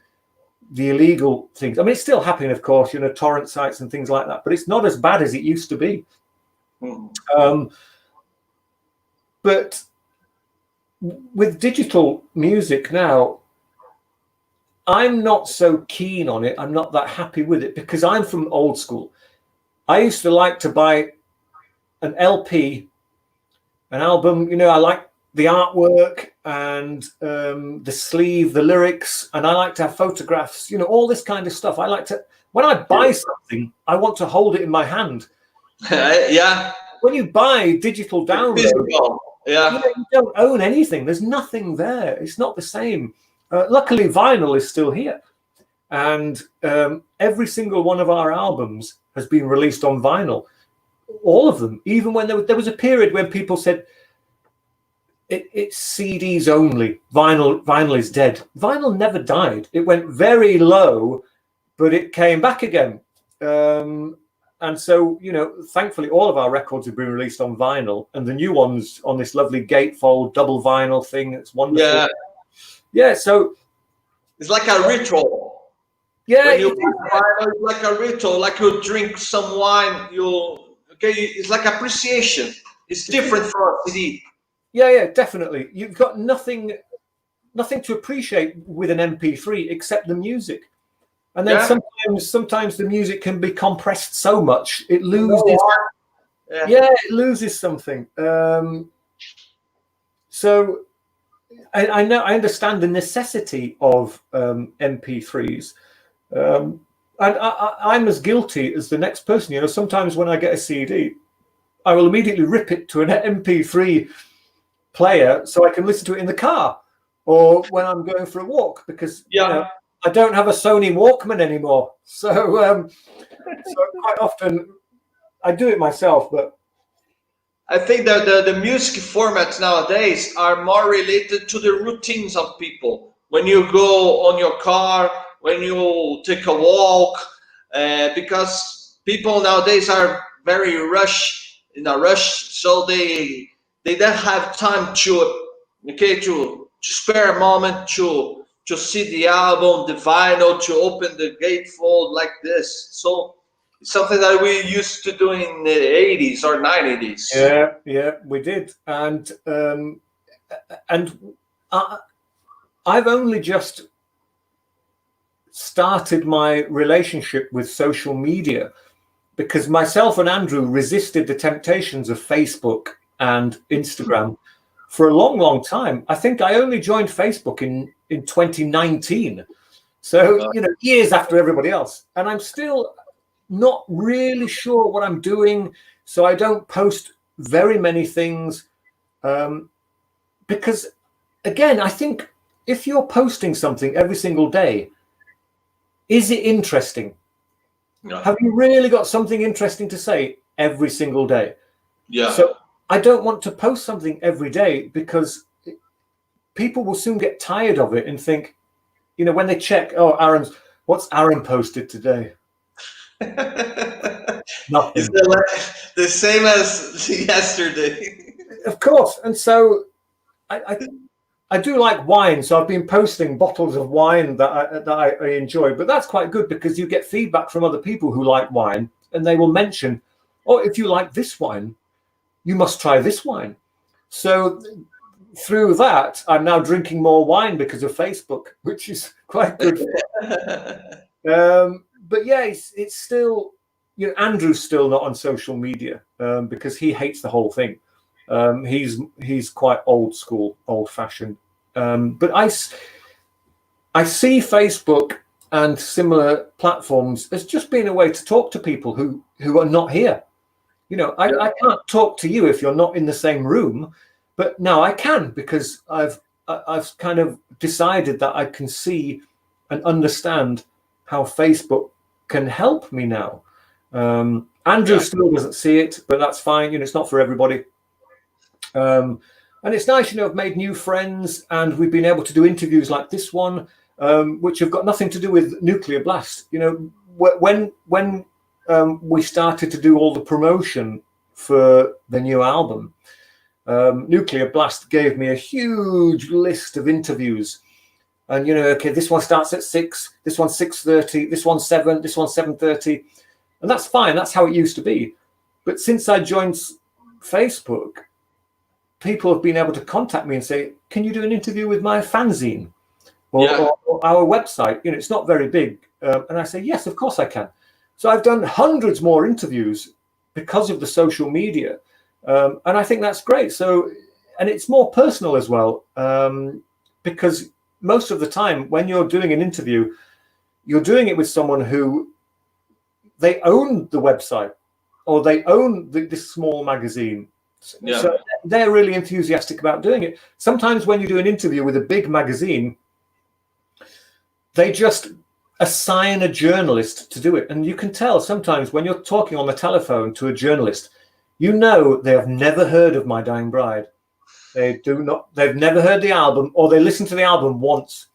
Speaker 2: the illegal things. I mean, it's still happening, of course, you know, torrent sites and things like that, but it's not as bad as it used to be. But with digital music now, I'm not so keen on it. I'm not that happy with it, because I'm from old school. I used to like to buy an LP, an album. You know, I like the artwork and the sleeve, the lyrics, and I like to have photographs, you know, all this kind of stuff. I like to, when I buy something, I want to hold it in my hand. When you buy digital download, you don't own anything. There's nothing there. It's not the same. Luckily, vinyl is still here. And every single one of our albums has been released on vinyl. All of them. Even when there was a period when people said, it's CDs only. Vinyl is dead. Vinyl never died. It went very low, but it came back again. And so, you know, thankfully, all of our records have been released on vinyl, and the new ones on this lovely gatefold double vinyl thing. It's wonderful. Yeah. So
Speaker 1: it's like a ritual.
Speaker 2: Yeah,
Speaker 1: when you buy vinyl, it's like a ritual. Like you drink some wine. It's like appreciation. It's different from a CD.
Speaker 2: Yeah, definitely. You've got nothing to appreciate with an MP3 except the music. And then sometimes the music can be compressed so much it loses. It loses something. So I know, I understand the necessity of MP3s, and I'm as guilty as the next person. You know, sometimes when I get a CD, I will immediately rip it to an MP3 player so I can listen to it in the car or when I'm going for a walk, because you know, I don't have a Sony Walkman anymore. So quite often I do it myself, but
Speaker 1: I think that the music formats nowadays are more related to the routines of people. When you go on your car, when you take a walk, because people nowadays are very in a rush, so they don't have time to spare a moment to see the album, the vinyl, to open the gatefold like this. So it's something that we used to do in the 80s or 90s.
Speaker 2: Yeah, we did, and I've only just started my relationship with social media because myself and Andrew resisted the temptations of Facebook and Instagram for a long time. I think I only joined Facebook in 2019, so you know, years after everybody else, and I'm still not really sure what I'm doing, so I don't post very many things, because again, I think if you're posting something every single day, is it interesting?
Speaker 1: Yeah.
Speaker 2: Have you really got something interesting to say every single day?
Speaker 1: Yeah.
Speaker 2: So I don't want to post something every day because people will soon get tired of it and think, you know, when they check, oh, what's Aaron posted today? Nothing.
Speaker 1: It's the same as yesterday.
Speaker 2: Of course. And so I do like wine, so I've been posting bottles of wine that I enjoy, but that's quite good because you get feedback from other people who like wine, and they will mention, oh, if you like this wine, you must try this wine. So through that, I'm now drinking more wine because of Facebook, which is quite good. But yeah, it's still, you know, Andrew's still not on social media because he hates the whole thing. He's quite old school, old fashioned. But I see Facebook and similar platforms as just being a way to talk to people who are not here. You know, I can't talk to you if you're not in the same room, but now I can because I've kind of decided that I can see and understand how Facebook can help me now. Andrew still doesn't see it, but that's fine. You know, it's not for everybody. And it's nice, you know, I've made new friends and we've been able to do interviews like this one, which have got nothing to do with Nuclear Blast. You know, when we started to do all the promotion for the new album, Nuclear Blast gave me a huge list of interviews. And, you know, okay, this one starts at 6, this one's 6:30, this one's 7, this one's 7:30. And that's fine. That's how it used to be. But since I joined Facebook, people have been able to contact me and say, can you do an interview with my fanzine or our website? You know, it's not very big. And I say, yes, of course I can. So I've done hundreds more interviews because of the social media. And I think that's great. So, and it's more personal as well, because most of the time when you're doing an interview, you're doing it with someone who they own the website or they own this small magazine. Yeah. So they're really enthusiastic about doing it. Sometimes when you do an interview with a big magazine, they just assign a journalist to do it. And you can tell sometimes when you're talking on the telephone to a journalist, you know they have never heard of My Dying Bride. They've never heard the album, or they listen to the album once.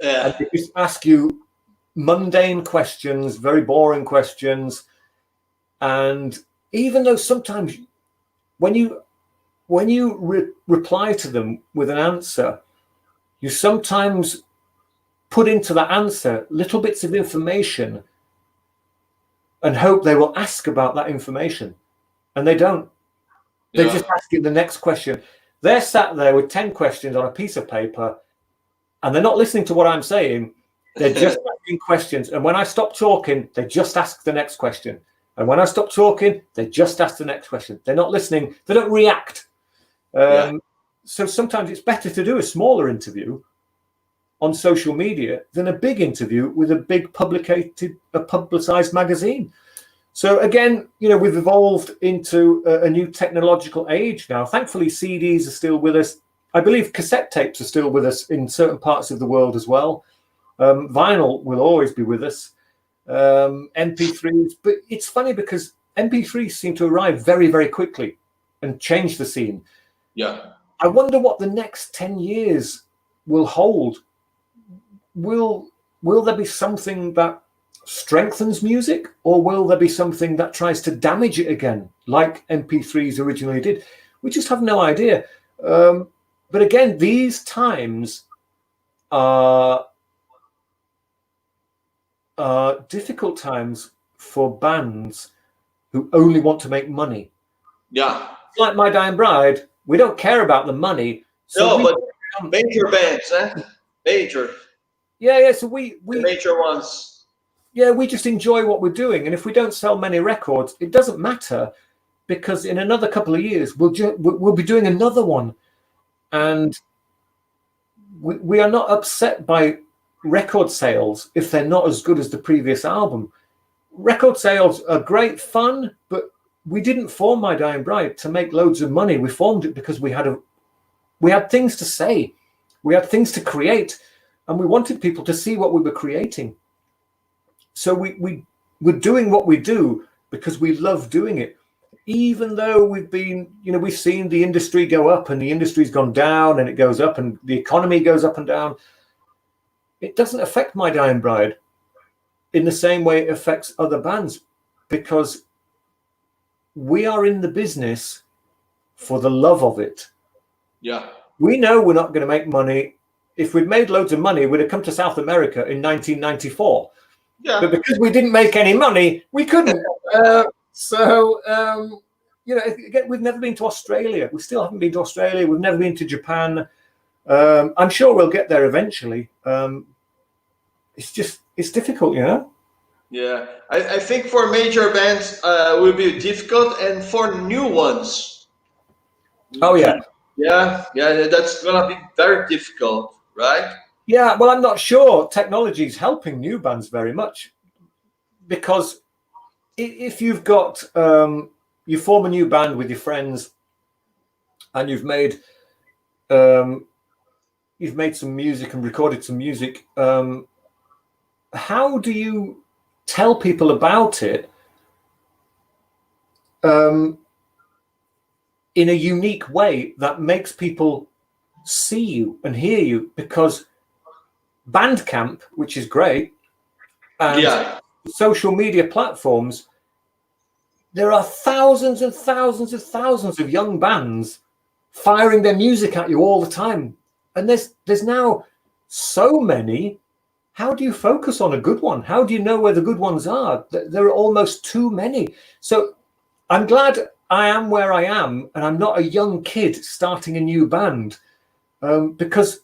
Speaker 2: Yeah. And they just ask you mundane questions, very boring questions. And even though sometimes when you reply to them with an answer, you sometimes put into that answer little bits of information and hope they will ask about that information. And they don't. They just ask you the next question. They're sat there with 10 questions on a piece of paper, and they're not listening to what I'm saying. They're just asking questions. And when I stop talking, they just ask the next question. And when I stop talking, they just ask the next question. They're not listening. They don't react. So sometimes it's better to do a smaller interview on social media than a big interview with a big publicized magazine. So again, we've evolved into a new technological age now. Thankfully, CDs are still with us. I believe cassette tapes are still with us in certain parts of the world as well. Vinyl will always be with us. MP3s, but it's funny because MP3s seem to arrive very, very quickly and change the scene.
Speaker 1: Yeah.
Speaker 2: I wonder what the next 10 years will hold. Will there be something that strengthens music, or will there be something that tries to damage it again, like MP3s originally did? We just have no idea. But again, these times are difficult times for bands who only want to make money.
Speaker 1: Yeah.
Speaker 2: Like My Dying Bride, we don't care about the money. So
Speaker 1: no, but major bands, major.
Speaker 2: Yeah. So we
Speaker 1: the major ones.
Speaker 2: Yeah, we just enjoy what we're doing, and if we don't sell many records, it doesn't matter, because in another couple of years we'll be doing another one, and we are not upset by record sales if they're not as good as the previous album. Record sales are great fun, but we didn't form My Dying Bride to make loads of money. We formed it because we had things to say, we had things to create, and we wanted people to see what we were creating. So we're doing what we do because we love doing it, even though we've seen the industry go up and the industry's gone down, and it goes up and the economy goes up and down. It doesn't affect My Dying Bride in the same way it affects other bands, because we are in the business for the love of it.
Speaker 1: Yeah.
Speaker 2: We know we're not going to make money. If we'd made loads of money, we'd have come to South America in 1994.
Speaker 1: Yeah.
Speaker 2: But because we didn't make any money, we couldn't. Again, we've never been to Australia. We still haven't been to Australia. We've never been to Japan. I'm sure we'll get there eventually. It's difficult,
Speaker 1: Yeah, I think for major bands will be difficult, and for new ones.
Speaker 2: Oh yeah.
Speaker 1: Yeah, that's gonna be very difficult, right?
Speaker 2: Yeah, well, I'm not sure technology is helping new bands very much, because if you've got you form a new band with your friends, and you've made some music and recorded some music, how do you tell people about it in a unique way that makes people see you and hear you? Because Bandcamp, which is great, and social media platforms, there are thousands and thousands and thousands of young bands firing their music at you all the time, and there's now so many. How do you focus on a good one? How do you know where the good ones are? There are almost too many. So I'm glad I am where I am, and I'm not a young kid starting a new band, because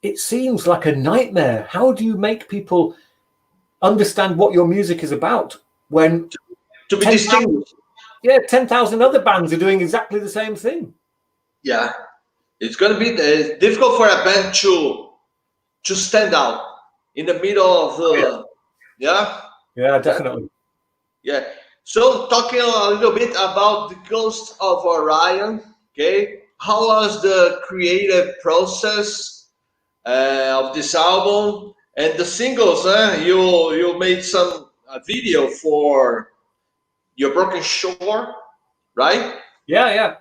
Speaker 2: it seems like a nightmare. How do you make people understand what your music is about when
Speaker 1: to be distinguished?
Speaker 2: 10,000 other bands are doing exactly the same thing.
Speaker 1: Yeah, it's going to be difficult for a band to stand out in the middle of the
Speaker 2: yeah, definitely.
Speaker 1: Yeah. So talking a little bit about the Ghost of Orion. Okay, how was the creative process of this album and the singles? You made some video for Your Broken Shore, right?
Speaker 2: Yeah.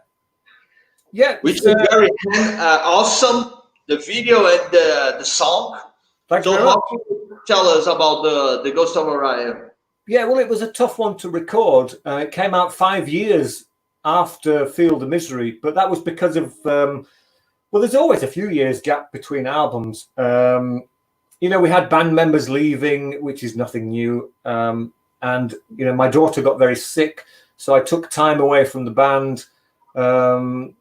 Speaker 1: Which is very awesome. The video and the song.
Speaker 2: Thanks
Speaker 1: so
Speaker 2: very
Speaker 1: how
Speaker 2: much.
Speaker 1: can you tell us about the Ghost of Orion?
Speaker 2: Yeah, well, it was a tough one to record. It came out 5 years after Field of Misery, but that was because of there's always a few years gap between albums. We had band members leaving, which is nothing new, and my daughter got very sick, so I took time away from the band.
Speaker 1: Wow.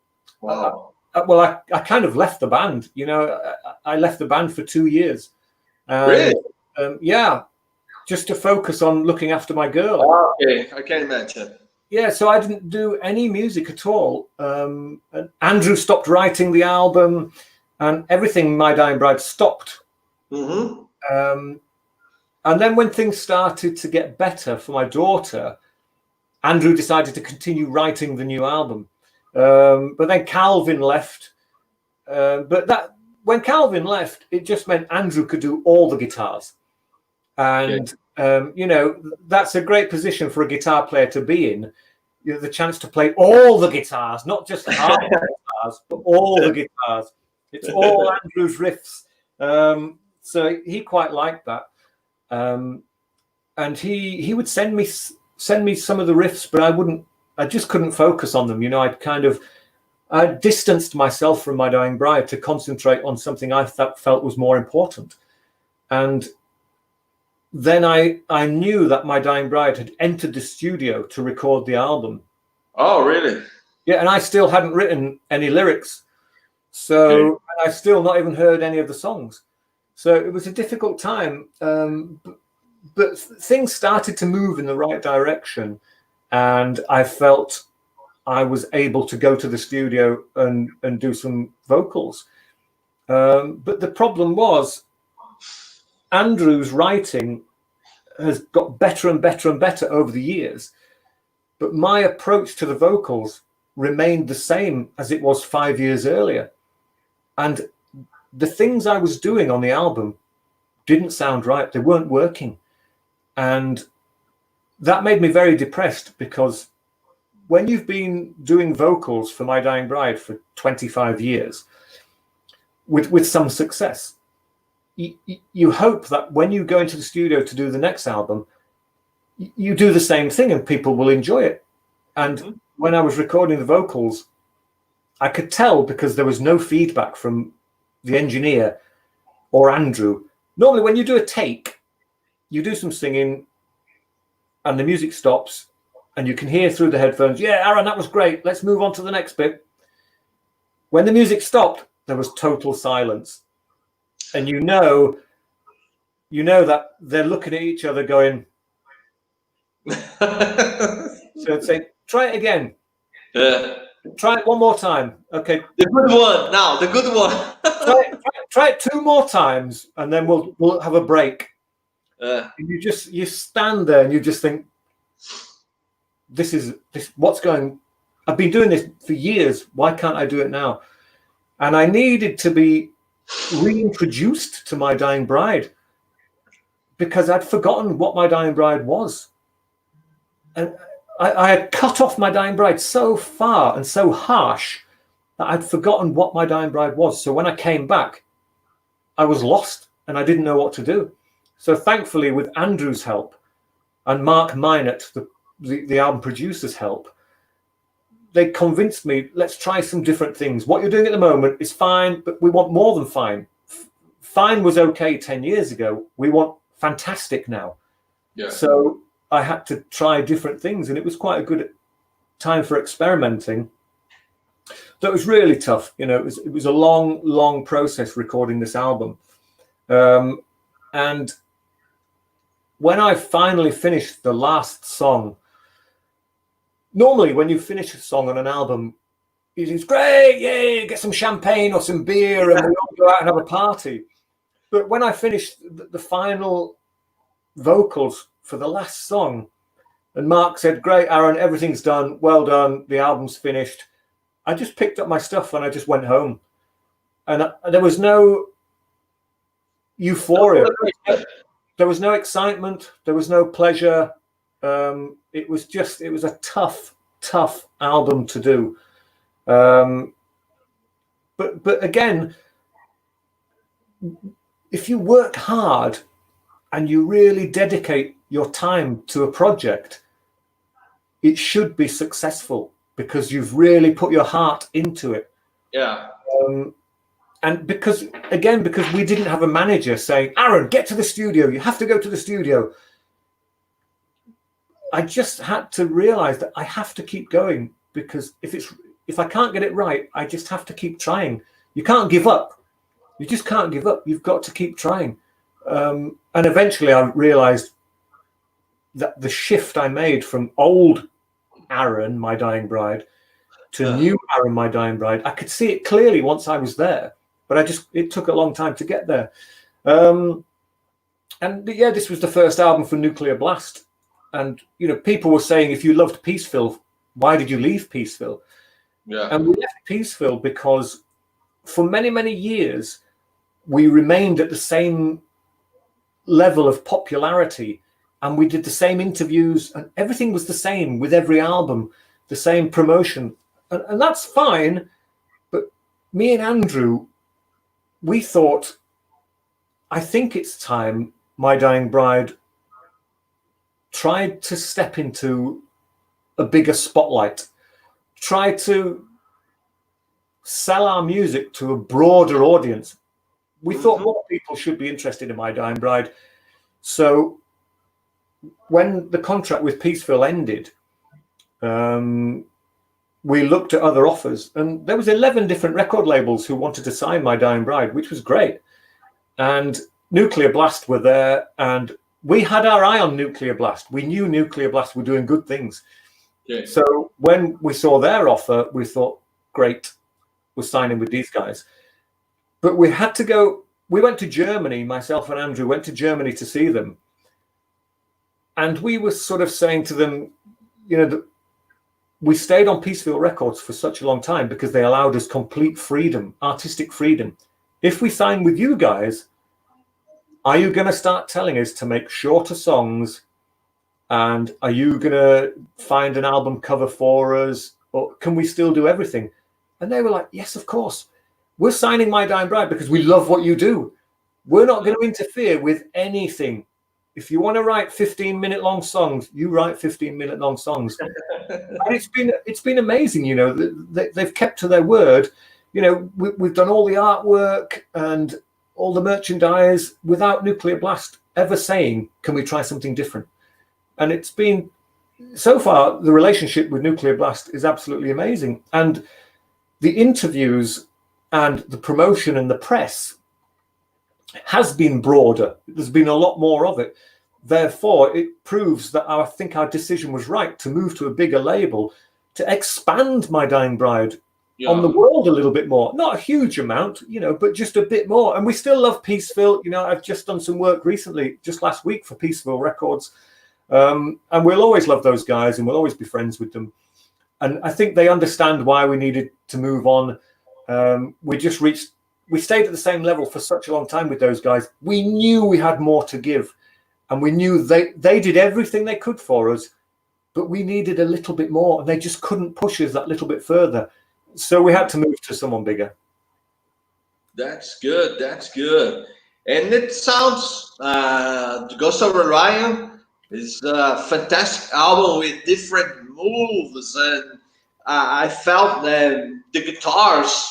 Speaker 2: I kind of left the band. You know, I left the band for 2 years.
Speaker 1: Really?
Speaker 2: Yeah, just to focus on looking after my girl.
Speaker 1: Okay, I can imagine.
Speaker 2: Yeah, so I didn't do any music at all. And Andrew stopped writing the album, and everything My Dying Bride stopped.
Speaker 1: Mm-hmm.
Speaker 2: And then when things started to get better for my daughter, Andrew decided to continue writing the new album. But then Calvin left. When Calvin left, it just meant Andrew could do all the guitars. And, you know, that's a great position for a guitar player to be in. You have the chance to play all the guitars, not just half the guitars, but all the guitars. It's all Andrew's riffs. So he quite liked that. And he would send me some of the riffs, but I just couldn't focus on them. You know, I distanced myself from My Dying Bride to concentrate on something I felt was more important. And then I knew that My Dying Bride had entered the studio to record the album.
Speaker 1: Oh, really?
Speaker 2: Yeah, and I still hadn't written any lyrics. So I still not even heard any of the songs. So it was a difficult time. But things started to move in the right direction. And I felt I was able to go to the studio and do some vocals. But the problem was Andrew's writing has got better and better and better over the years. But my approach to the vocals remained the same as it was 5 years earlier. And the things I was doing on the album didn't sound right. They weren't working. And that made me very depressed, because when you've been doing vocals for My Dying Bride for 25 years with some success, you hope that when you go into the studio to do the next album, you do the same thing and people will enjoy it. And when I was recording the vocals, I could tell, because there was no feedback from the engineer or Andrew. Normally when you do a take, you do some singing and the music stops and you can hear through the headphones, yeah, Aaron, that was great, let's move on to the next bit. When the music stopped, there was total silence. And you know that they're looking at each other going, so I'd say, try it again. Try it one more time. Okay.
Speaker 1: The good one now, the good one.
Speaker 2: try it 2 more times, and then we'll have a break. And you stand there and you just think, this what's going. I've been doing this for years. Why can't I do it now? And I needed to be reintroduced to My Dying Bride, because I'd forgotten what My Dying Bride was. And I had cut off My Dying Bride so far and so harsh that I'd forgotten what My Dying Bride was. So when I came back, I was lost and I didn't know what to do. So thankfully, with Andrew's help and Mark Minot, the album producer's help, they convinced me, let's try some different things. What you're doing at the moment is fine, but we want more than fine. Fine was okay 10 years ago. We want fantastic now. Yeah. So I had to try different things, and it was quite a good time for experimenting. That was really tough. You know, it was a long process recording this album. And when I finally finished the last song, normally when you finish a song on an album, it's great, yay, get some champagne or some beer and we all go out and have a party. But when I finished the final vocals for the last song, and Mark said, great, Aaron, everything's done, well done, the album's finished, I just picked up my stuff and I just went home. And there was no euphoria. There was no excitement. There was no pleasure. It was a tough album to do. But again, if you work hard and you really dedicate your time to a project, it should be successful because you've really put your heart into it. Yeah. And because we didn't have a manager saying, Aaron, get to the studio, you have to go to the studio. I just had to realize that I have to keep going, because if if I can't get it right, I just have to keep trying. You can't give up. You just can't give up. You've got to keep trying. And eventually I realized that the shift I made from old Aaron, my dying bride, to new Aaron, my dying bride, I could see it clearly once I was there, but it took a long time to get there. And yeah, this was the first album for Nuclear Blast. And, you know, people were saying, if you loved Peaceville, why did you leave Peaceville?
Speaker 1: Yeah.
Speaker 2: And we left Peaceville because for many, many years, we remained at the same level of popularity, and we did the same interviews, and everything was the same with every album, the same promotion. And that's fine. But me and Andrew, we thought, I think it's time My Dying Bride tried to step into a bigger spotlight, tried to sell our music to a broader audience. We thought more people should be interested in My Dying Bride. So when the contract with Peaceville ended, we looked at other offers, and there was 11 different record labels who wanted to sign My Dying Bride, which was great. And Nuclear Blast were there, and we had our eye on Nuclear Blast. We knew Nuclear Blast were doing good things.
Speaker 1: Okay.
Speaker 2: So when we saw their offer, we thought, great, we're signing with these guys. But we had to go, we went to Germany, myself and Andrew went to Germany to see them. And we were sort of saying to them, you know, we stayed on Peaceville Records for such a long time because they allowed us complete freedom, artistic freedom. If we sign with you guys, are you going to start telling us to make shorter songs? And are you going to find an album cover for us? Or can we still do everything? And they were like, yes, of course. We're signing My Dying Bride because we love what you do. We're not going to interfere with anything. If you want to write 15-minute long songs, you write 15-minute long songs. And it's been amazing, you know. They've kept to their word. You know, we've done all the artwork and all the merchandise without Nuclear Blast ever saying, can we try something different? And it's been, so far, the relationship with Nuclear Blast is absolutely amazing. And the interviews and the promotion and the press has been broader. There's been a lot more of it. Therefore, it proves that I think our decision was right to move to a bigger label, to expand My Dying Bride on the world a little bit more. Not a huge amount, you know, but just a bit more. And we still love Peaceville. You know, I've just done some work recently, just last week, for Peaceville Records. And we'll always love those guys and we'll always be friends with them. And I think they understand why we needed to move on. We stayed at the same level for such a long time with those guys. We knew we had more to give, and we knew they did everything they could for us, but we needed a little bit more, and they just couldn't push us that little bit further. So we had to move to someone bigger.
Speaker 1: That's good. That's good. And it sounds, Ghost of Orion is a fantastic album with different moves, and I felt that the guitars,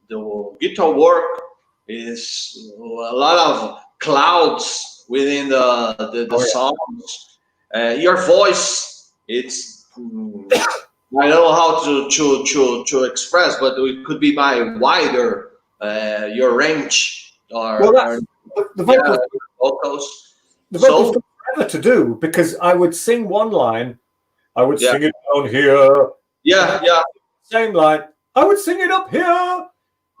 Speaker 1: the guitar work is a lot of clouds within the songs. Your voice, it's I don't know how to express, but it could be by wider your range or
Speaker 2: the
Speaker 1: vocals.
Speaker 2: The vocals took forever to do because I would sing one line, I would sing it down here. Same line, I would sing it up here.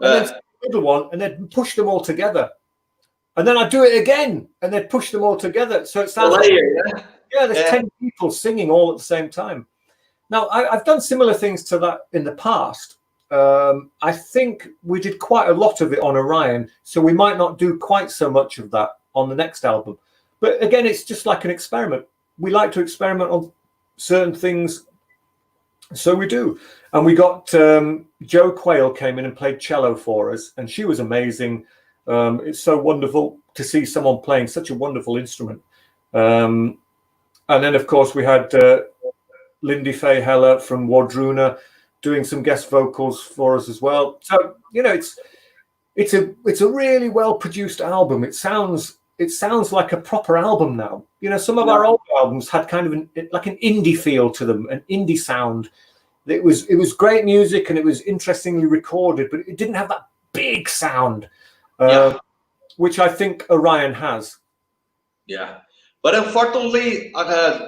Speaker 2: And then the other one, and then push them all together. And then I'd do it again, and then push them all together. So it sounds like, there's 10 people singing all at the same time. Now, I've done similar things to that in the past. I think we did quite a lot of it on Orion, so we might not do quite so much of that on the next album. But again, it's just like an experiment. We like to experiment on certain things, so we do. And we got Jo Quayle came in and played cello for us, and she was amazing. It's so wonderful to see someone playing such a wonderful instrument. And then, of course, we had Lindy Faye Heller from Wardruna doing some guest vocals for us as well. So, you know, it's a really well produced album. It sounds like a proper album now. You know, some of our old albums had kind of like an indie feel to them, an indie sound. It was great music and it was interestingly recorded, but it didn't have that big sound, which I think Orion has.
Speaker 1: Yeah, but unfortunately,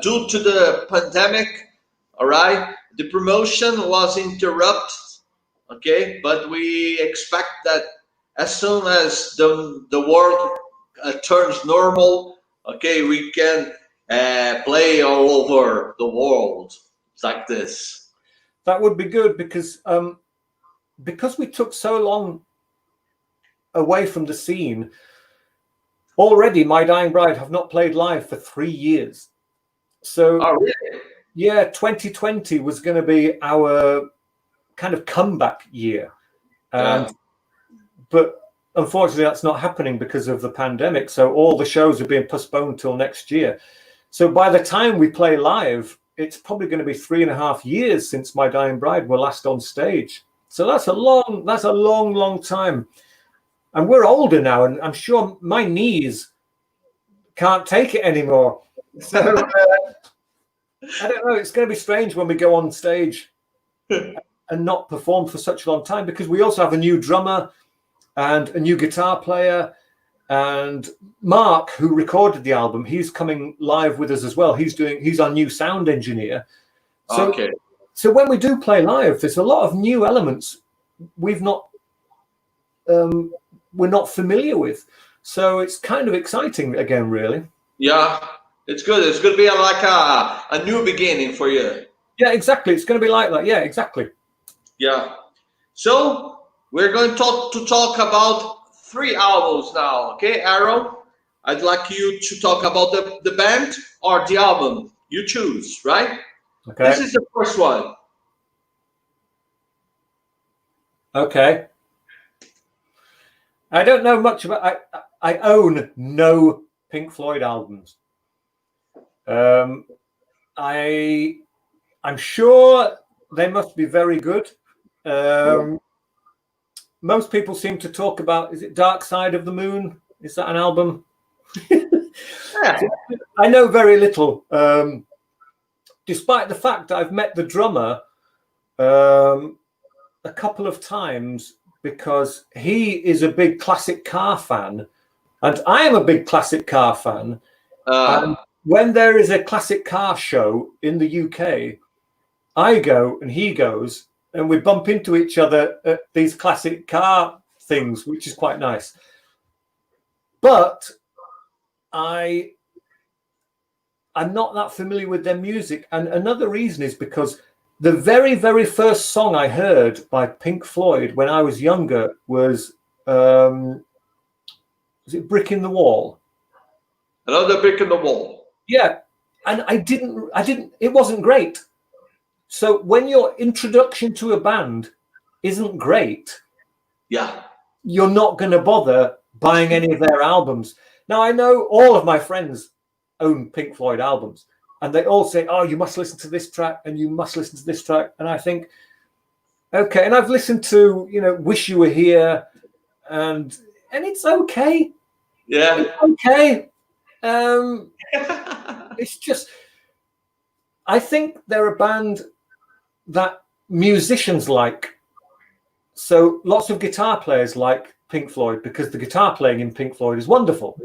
Speaker 1: due to the pandemic, all right, the promotion was interrupted. Okay, but we expect that as soon as the world turns normal, okay, we can play all over the world like this.
Speaker 2: That would be good because we took so long away from the scene. Already, My Dying Bride have not played live for 3 years. So,
Speaker 1: Oh, really?
Speaker 2: yeah, 2020 was going to be our kind of comeback year. And but unfortunately, that's not happening because of the pandemic. So all the shows are being postponed till next year. So by the time we play live, it's probably going to be 3.5 years since My Dying Bride were last on stage. So that's a long time. And we're older now, and I'm sure my knees can't take it anymore. So I don't know. It's going to be strange when we go on stage and not perform for such a long time, because we also have a new drummer and a new guitar player. And Mark, who recorded the album, he's coming live with us as well. He's our new sound engineer. So,
Speaker 1: okay.
Speaker 2: So when we do play live, there's a lot of new elements we're not familiar with. So it's kind of exciting again, really.
Speaker 1: Yeah, it's good. It's going to be like a new beginning for you.
Speaker 2: Yeah, exactly. It's going to be like that. Yeah, exactly.
Speaker 1: Yeah. So we're going to talk about 3 albums now. Okay, Aaron? I'd like you to talk about the band or the album. You choose, right?
Speaker 2: Okay.
Speaker 1: This is the first one.
Speaker 2: Okay. I don't know much about. I own no Pink Floyd albums. I'm sure they must be very good. Most people seem to talk about, is it Dark Side of the Moon? Is that an album?
Speaker 1: Yeah.
Speaker 2: I know very little, despite the fact that I've met the drummer a couple of times, because he is a big classic car fan, and I am a big classic car fan. And when there is a classic car show in the UK, I go and he goes, and we bump into each other at these classic car things, which is quite nice. But I'm not that familiar with their music. And another reason is because the very, very first song I heard by Pink Floyd when I was younger was it Brick in the Wall?
Speaker 1: Another Brick in the Wall.
Speaker 2: Yeah. And it wasn't great. So when your introduction to a band isn't great, you're not going to bother buying any of their albums. Now, I know all of my friends own Pink Floyd albums, and they all say, oh, you must listen to this track and you must listen to this track. And I think, okay. And I've listened to, Wish You Were Here, and it's okay.
Speaker 1: Yeah.
Speaker 2: It's okay. It's just, I think they're a band that musicians like. So lots of guitar players like Pink Floyd because the guitar playing in Pink Floyd is wonderful.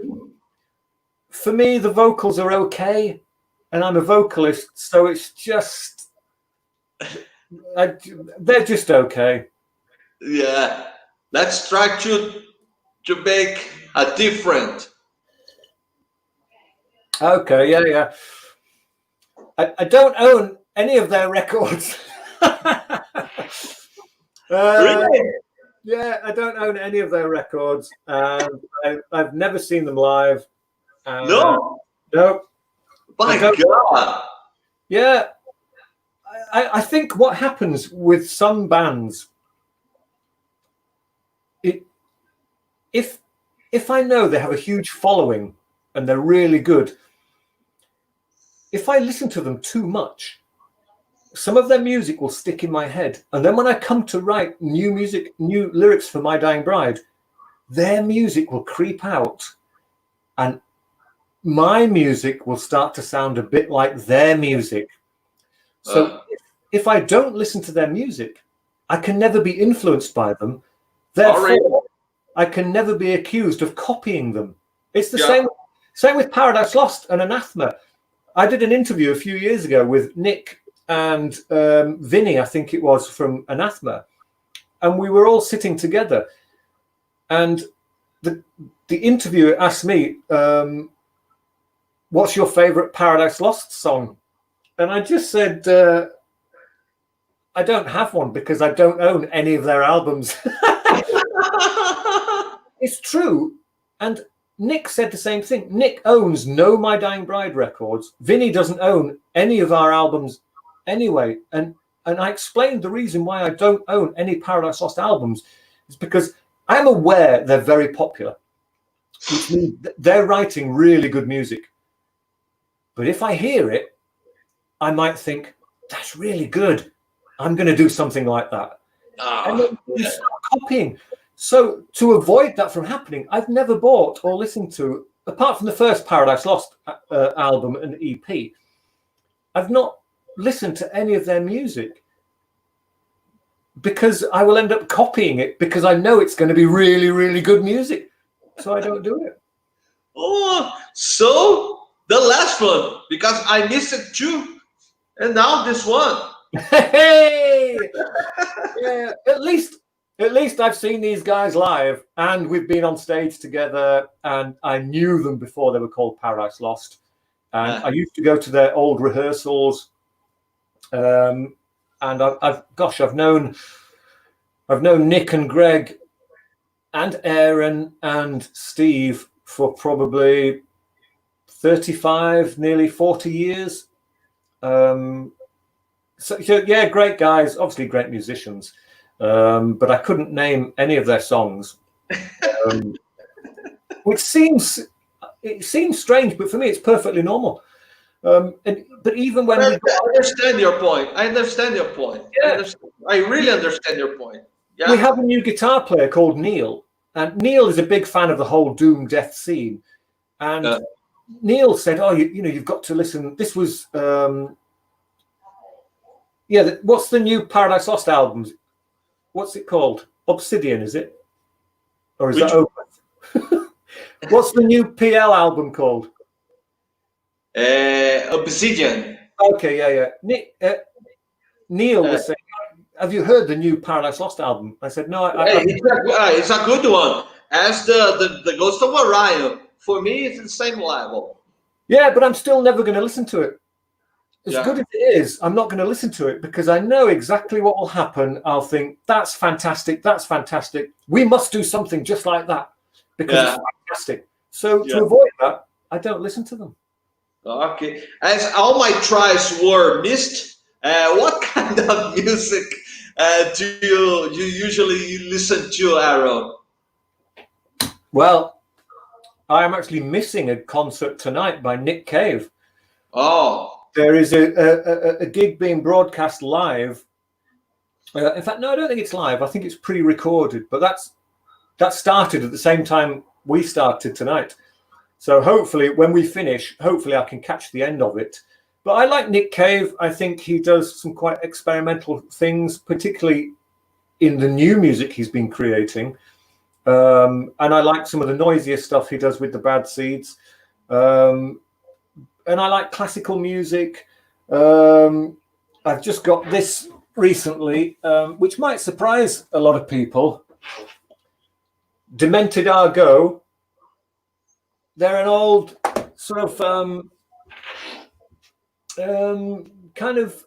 Speaker 2: For me, the vocals are okay, and I'm a vocalist, so it's just they're just okay.
Speaker 1: Yeah, let's try to make a different.
Speaker 2: Okay, yeah. I don't own any of their records.
Speaker 1: Really?
Speaker 2: Yeah, I don't own any of their records. I've never seen them live.
Speaker 1: No. My God.
Speaker 2: Yeah, I think what happens with some bands, if I know they have a huge following and they're really good, if I listen to them too much, some of their music will stick in my head. And then when I come to write new music, new lyrics for My Dying Bride, their music will creep out and my music will start to sound a bit like their music. So if I don't listen to their music, I can never be influenced by them. Therefore, I can never be accused of copying them. It's the same with Paradise Lost and Anathema. I did an interview a few years ago with Nick and Vinny, I think it was, from Anathema, and we were all sitting together, and the interviewer asked me, what's your favorite Paradise Lost song? And I just said, I don't have one because I don't own any of their albums. It's true. And Nick said the same thing. Nick owns no My Dying Bride records. Vinny doesn't own any of our albums anyway. And I explained the reason why I don't own any Paradise Lost albums is because I'm aware they're very popular, which means they're writing really good music. But if I hear it, I might think, that's really good. I'm going to do something like that. And then you start copying. So to avoid that from happening, I've never bought or listened to, apart from the first Paradise Lost album and EP, I've not listened to any of their music because I will end up copying it because I know it's going to be really, really good music. So I don't do it.
Speaker 1: Oh, so the last one, because I missed it too. And now this one.
Speaker 2: Hey! Yeah, at least I've seen these guys live, and we've been on stage together, and I knew them before they were called Paradise Lost. And I used to go to their old rehearsals. And I've known Nick and Greg and Aaron and Steve for probably 35, nearly 40 years. So yeah, great guys, obviously great musicians, but I couldn't name any of their songs, which seems strange, but for me it's perfectly normal. But even when
Speaker 1: I understand your point. Yeah. I really understand your point. Yeah.
Speaker 2: We have a new guitar player called Neil, and Neil is a big fan of the whole doom death scene, and Neil said, "Oh, you've got to listen." This was. What's the new Paradise Lost album? What's it called? Obsidian, is it? Or is that open? What's the new PL album called?
Speaker 1: Obsidian.
Speaker 2: Okay, yeah. Neil was saying, have you heard the new Paradise Lost album? I said, no.
Speaker 1: It's a good one. As the Ghost of Orion, for me, it's the same level.
Speaker 2: Yeah, but I'm still never going to listen to it. As good as it is, I'm not going to listen to it because I know exactly what will happen. I'll think, that's fantastic. We must do something just like that because it's fantastic. So to avoid that, I don't listen to them.
Speaker 1: Okay. As all my tries were missed, what kind of music do you usually listen to, Aaron?
Speaker 2: Well, I am actually missing a concert tonight by Nick Cave.
Speaker 1: Oh.
Speaker 2: There is a gig being broadcast live. In fact, no, I don't think it's live. I think it's pre-recorded, but that started at the same time we started tonight. So hopefully when we finish, I can catch the end of it. But I like Nick Cave. I think he does some quite experimental things, particularly in the new music he's been creating. And I like some of the noisier stuff he does with the Bad Seeds. And I like classical music. I've just got this recently, which might surprise a lot of people. Demented Argo. They're an old sort of kind of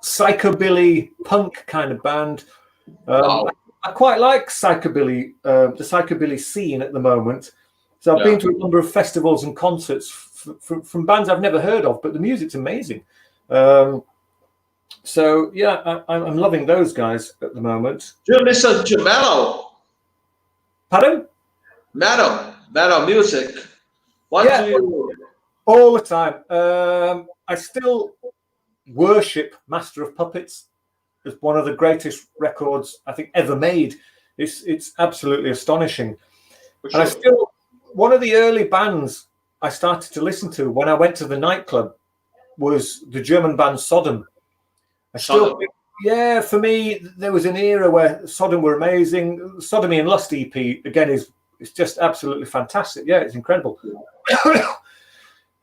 Speaker 2: psychobilly punk kind of band. I quite like psychobilly, the psychobilly scene at the moment. So I've been to a number of festivals and concerts from bands I've never heard of, but the music's amazing. So yeah, I'm loving those guys at the moment.
Speaker 1: Do you listen to metal?
Speaker 2: Pardon?
Speaker 1: Metal music. What do you?
Speaker 2: All the time. I still worship Master of Puppets as one of the greatest records I think ever made. It's absolutely astonishing. Sure. And I still, one of the early bands I started to listen to when I went to the nightclub was the German band Sodom. I still, yeah, for me, there was an era where Sodom were amazing. Sodomy and Lust EP again it's just absolutely fantastic. Yeah, it's incredible.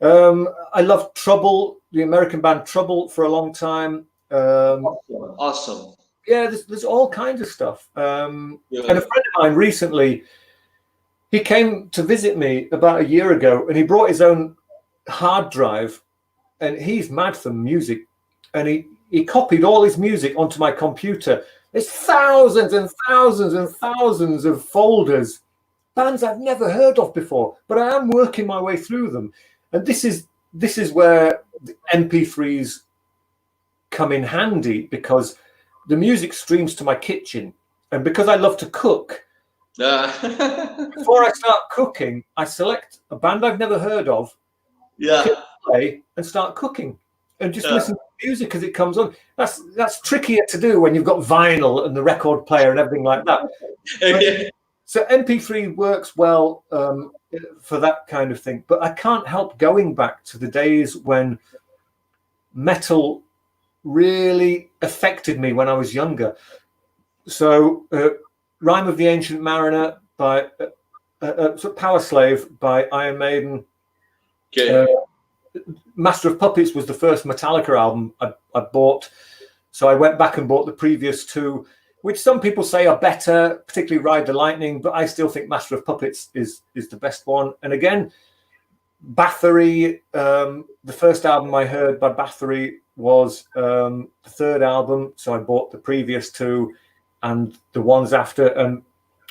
Speaker 2: I loved Trouble, the American band Trouble, for a long time.
Speaker 1: Awesome.
Speaker 2: Yeah, there's all kinds of stuff. And a friend of mine recently, he came to visit me about a year ago, and he brought his own hard drive, and he's mad for music, and he copied all his music onto my computer. There's thousands and thousands and thousands of folders, bands I've never heard of before, but I am working my way through them. And this is where the MP3s come in handy, because the music streams to my kitchen, and because I love to cook, before I start cooking, I select a band I've never heard of, play, and start cooking, and just listen to music as it comes on. That's trickier to do when you've got vinyl and the record player and everything like that. So MP3 works well for that kind of thing. But I can't help going back to the days when metal really affected me when I was younger. So Rime of the Ancient Mariner by Power Slave by Iron Maiden. Master of Puppets was the first Metallica album I bought. So I went back and bought the previous two, which some people say are better, particularly Ride the Lightning, but I still think Master of Puppets is the best one. And again, Bathory, the first album I heard by Bathory was the third album, so I bought the previous two and the ones after. And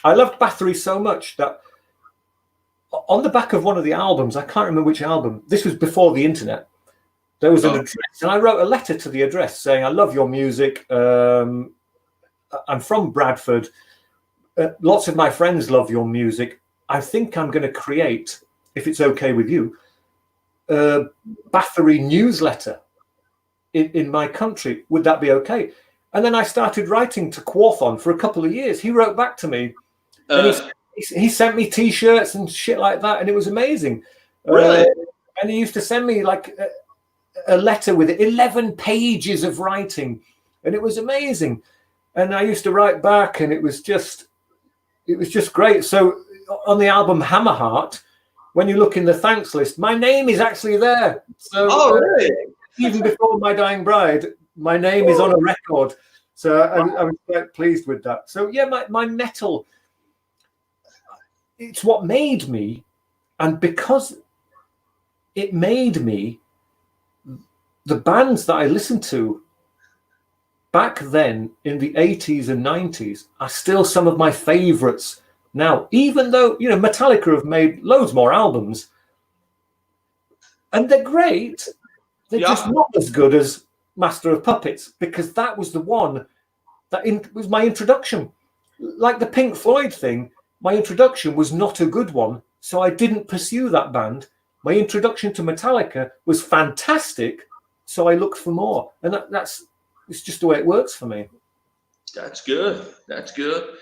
Speaker 2: I loved Bathory so much that on the back of one of the albums, I can't remember which album, this was before the internet, there was an address, and I wrote a letter to the address saying, I love your music, I'm from Bradford. Lots of my friends love your music. I think I'm going to create, if it's okay with you, a Bathory newsletter in my country. Would that be okay? And then I started writing to Quorthon for a couple of years. He wrote back to me, and he sent me T-shirts and shit like that, and it was amazing.
Speaker 1: Really?
Speaker 2: And he used to send me like a letter with 11 pages of writing, and it was amazing. And I used to write back, and it was just great. So on the album Hammerheart, when you look in the thanks list, my name is actually there. So
Speaker 1: really?
Speaker 2: Even before My Dying Bride, my name is on a record. So I was quite pleased with that. So yeah, my metal, it's what made me, and because it made me, the bands that I listened to back then in the 80s and 90s are still some of my favorites now, even though, Metallica have made loads more albums and they're great. They're just not as good as Master of Puppets, because that was the one that was my introduction. Like the Pink Floyd thing, my introduction was not a good one, so I didn't pursue that band. My introduction to Metallica was fantastic, so I looked for more. And it's just the way it works for me.
Speaker 1: That's good. That's good.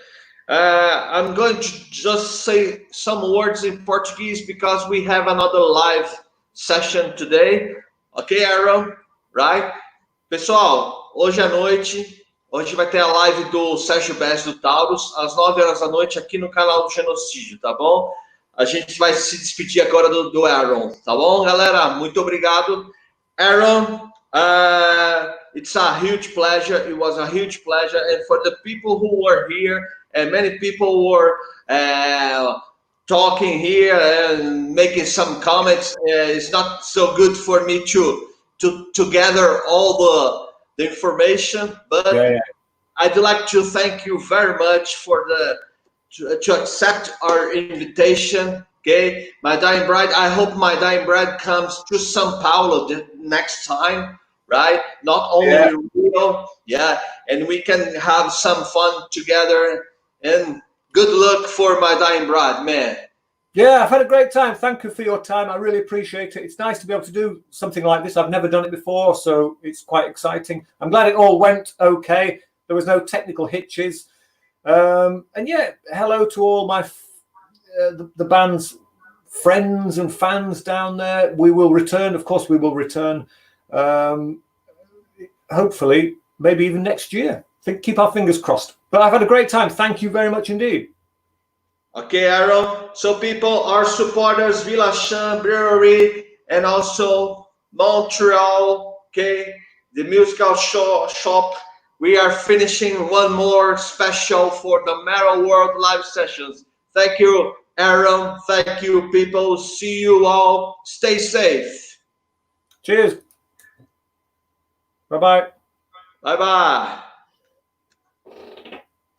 Speaker 1: I'm going to just say some words in Portuguese because we have another live session today. Ok, Aaron? Right? Pessoal, hoje à noite, hoje vai ter a live do Sérgio Bess do Taurus, às 9 horas da noite, aqui no canal do Genocídio, tá bom? A gente vai se despedir agora do Aaron, tá bom, galera? Muito obrigado. Aaron, it's a huge pleasure. It was a huge pleasure. And for the people who were here, and many people were talking here and making some comments, it's not so good for me to gather all the information, but I'd like to thank you very much for to accept our invitation. Okay, My Dying Bride, I hope My Dying Bride comes to São Paulo the next time, right? Not only Rio, and we can have some fun together. And good luck for My Dying Bride, man.
Speaker 2: Yeah, I've had a great time. Thank you for your time. I really appreciate it. It's nice to be able to do something like this. I've never done it before, so it's quite exciting. I'm glad it all went okay. There was no technical hitches. And yeah, hello to all my the band's friends and fans down there. We will return. Of course, we will return. Hopefully, maybe even next year. Keep our fingers crossed. But I've had a great time. Thank you very much indeed.
Speaker 1: Okay, Aaron. So people, our supporters, Villachan Brewery, and also Montreal, okay, the musical shop. We are finishing one more special for the Metal World live sessions. Thank you, Aaron. Thank you, people. See you all. Stay safe.
Speaker 2: Cheers. Bye-bye.
Speaker 1: Bye-bye.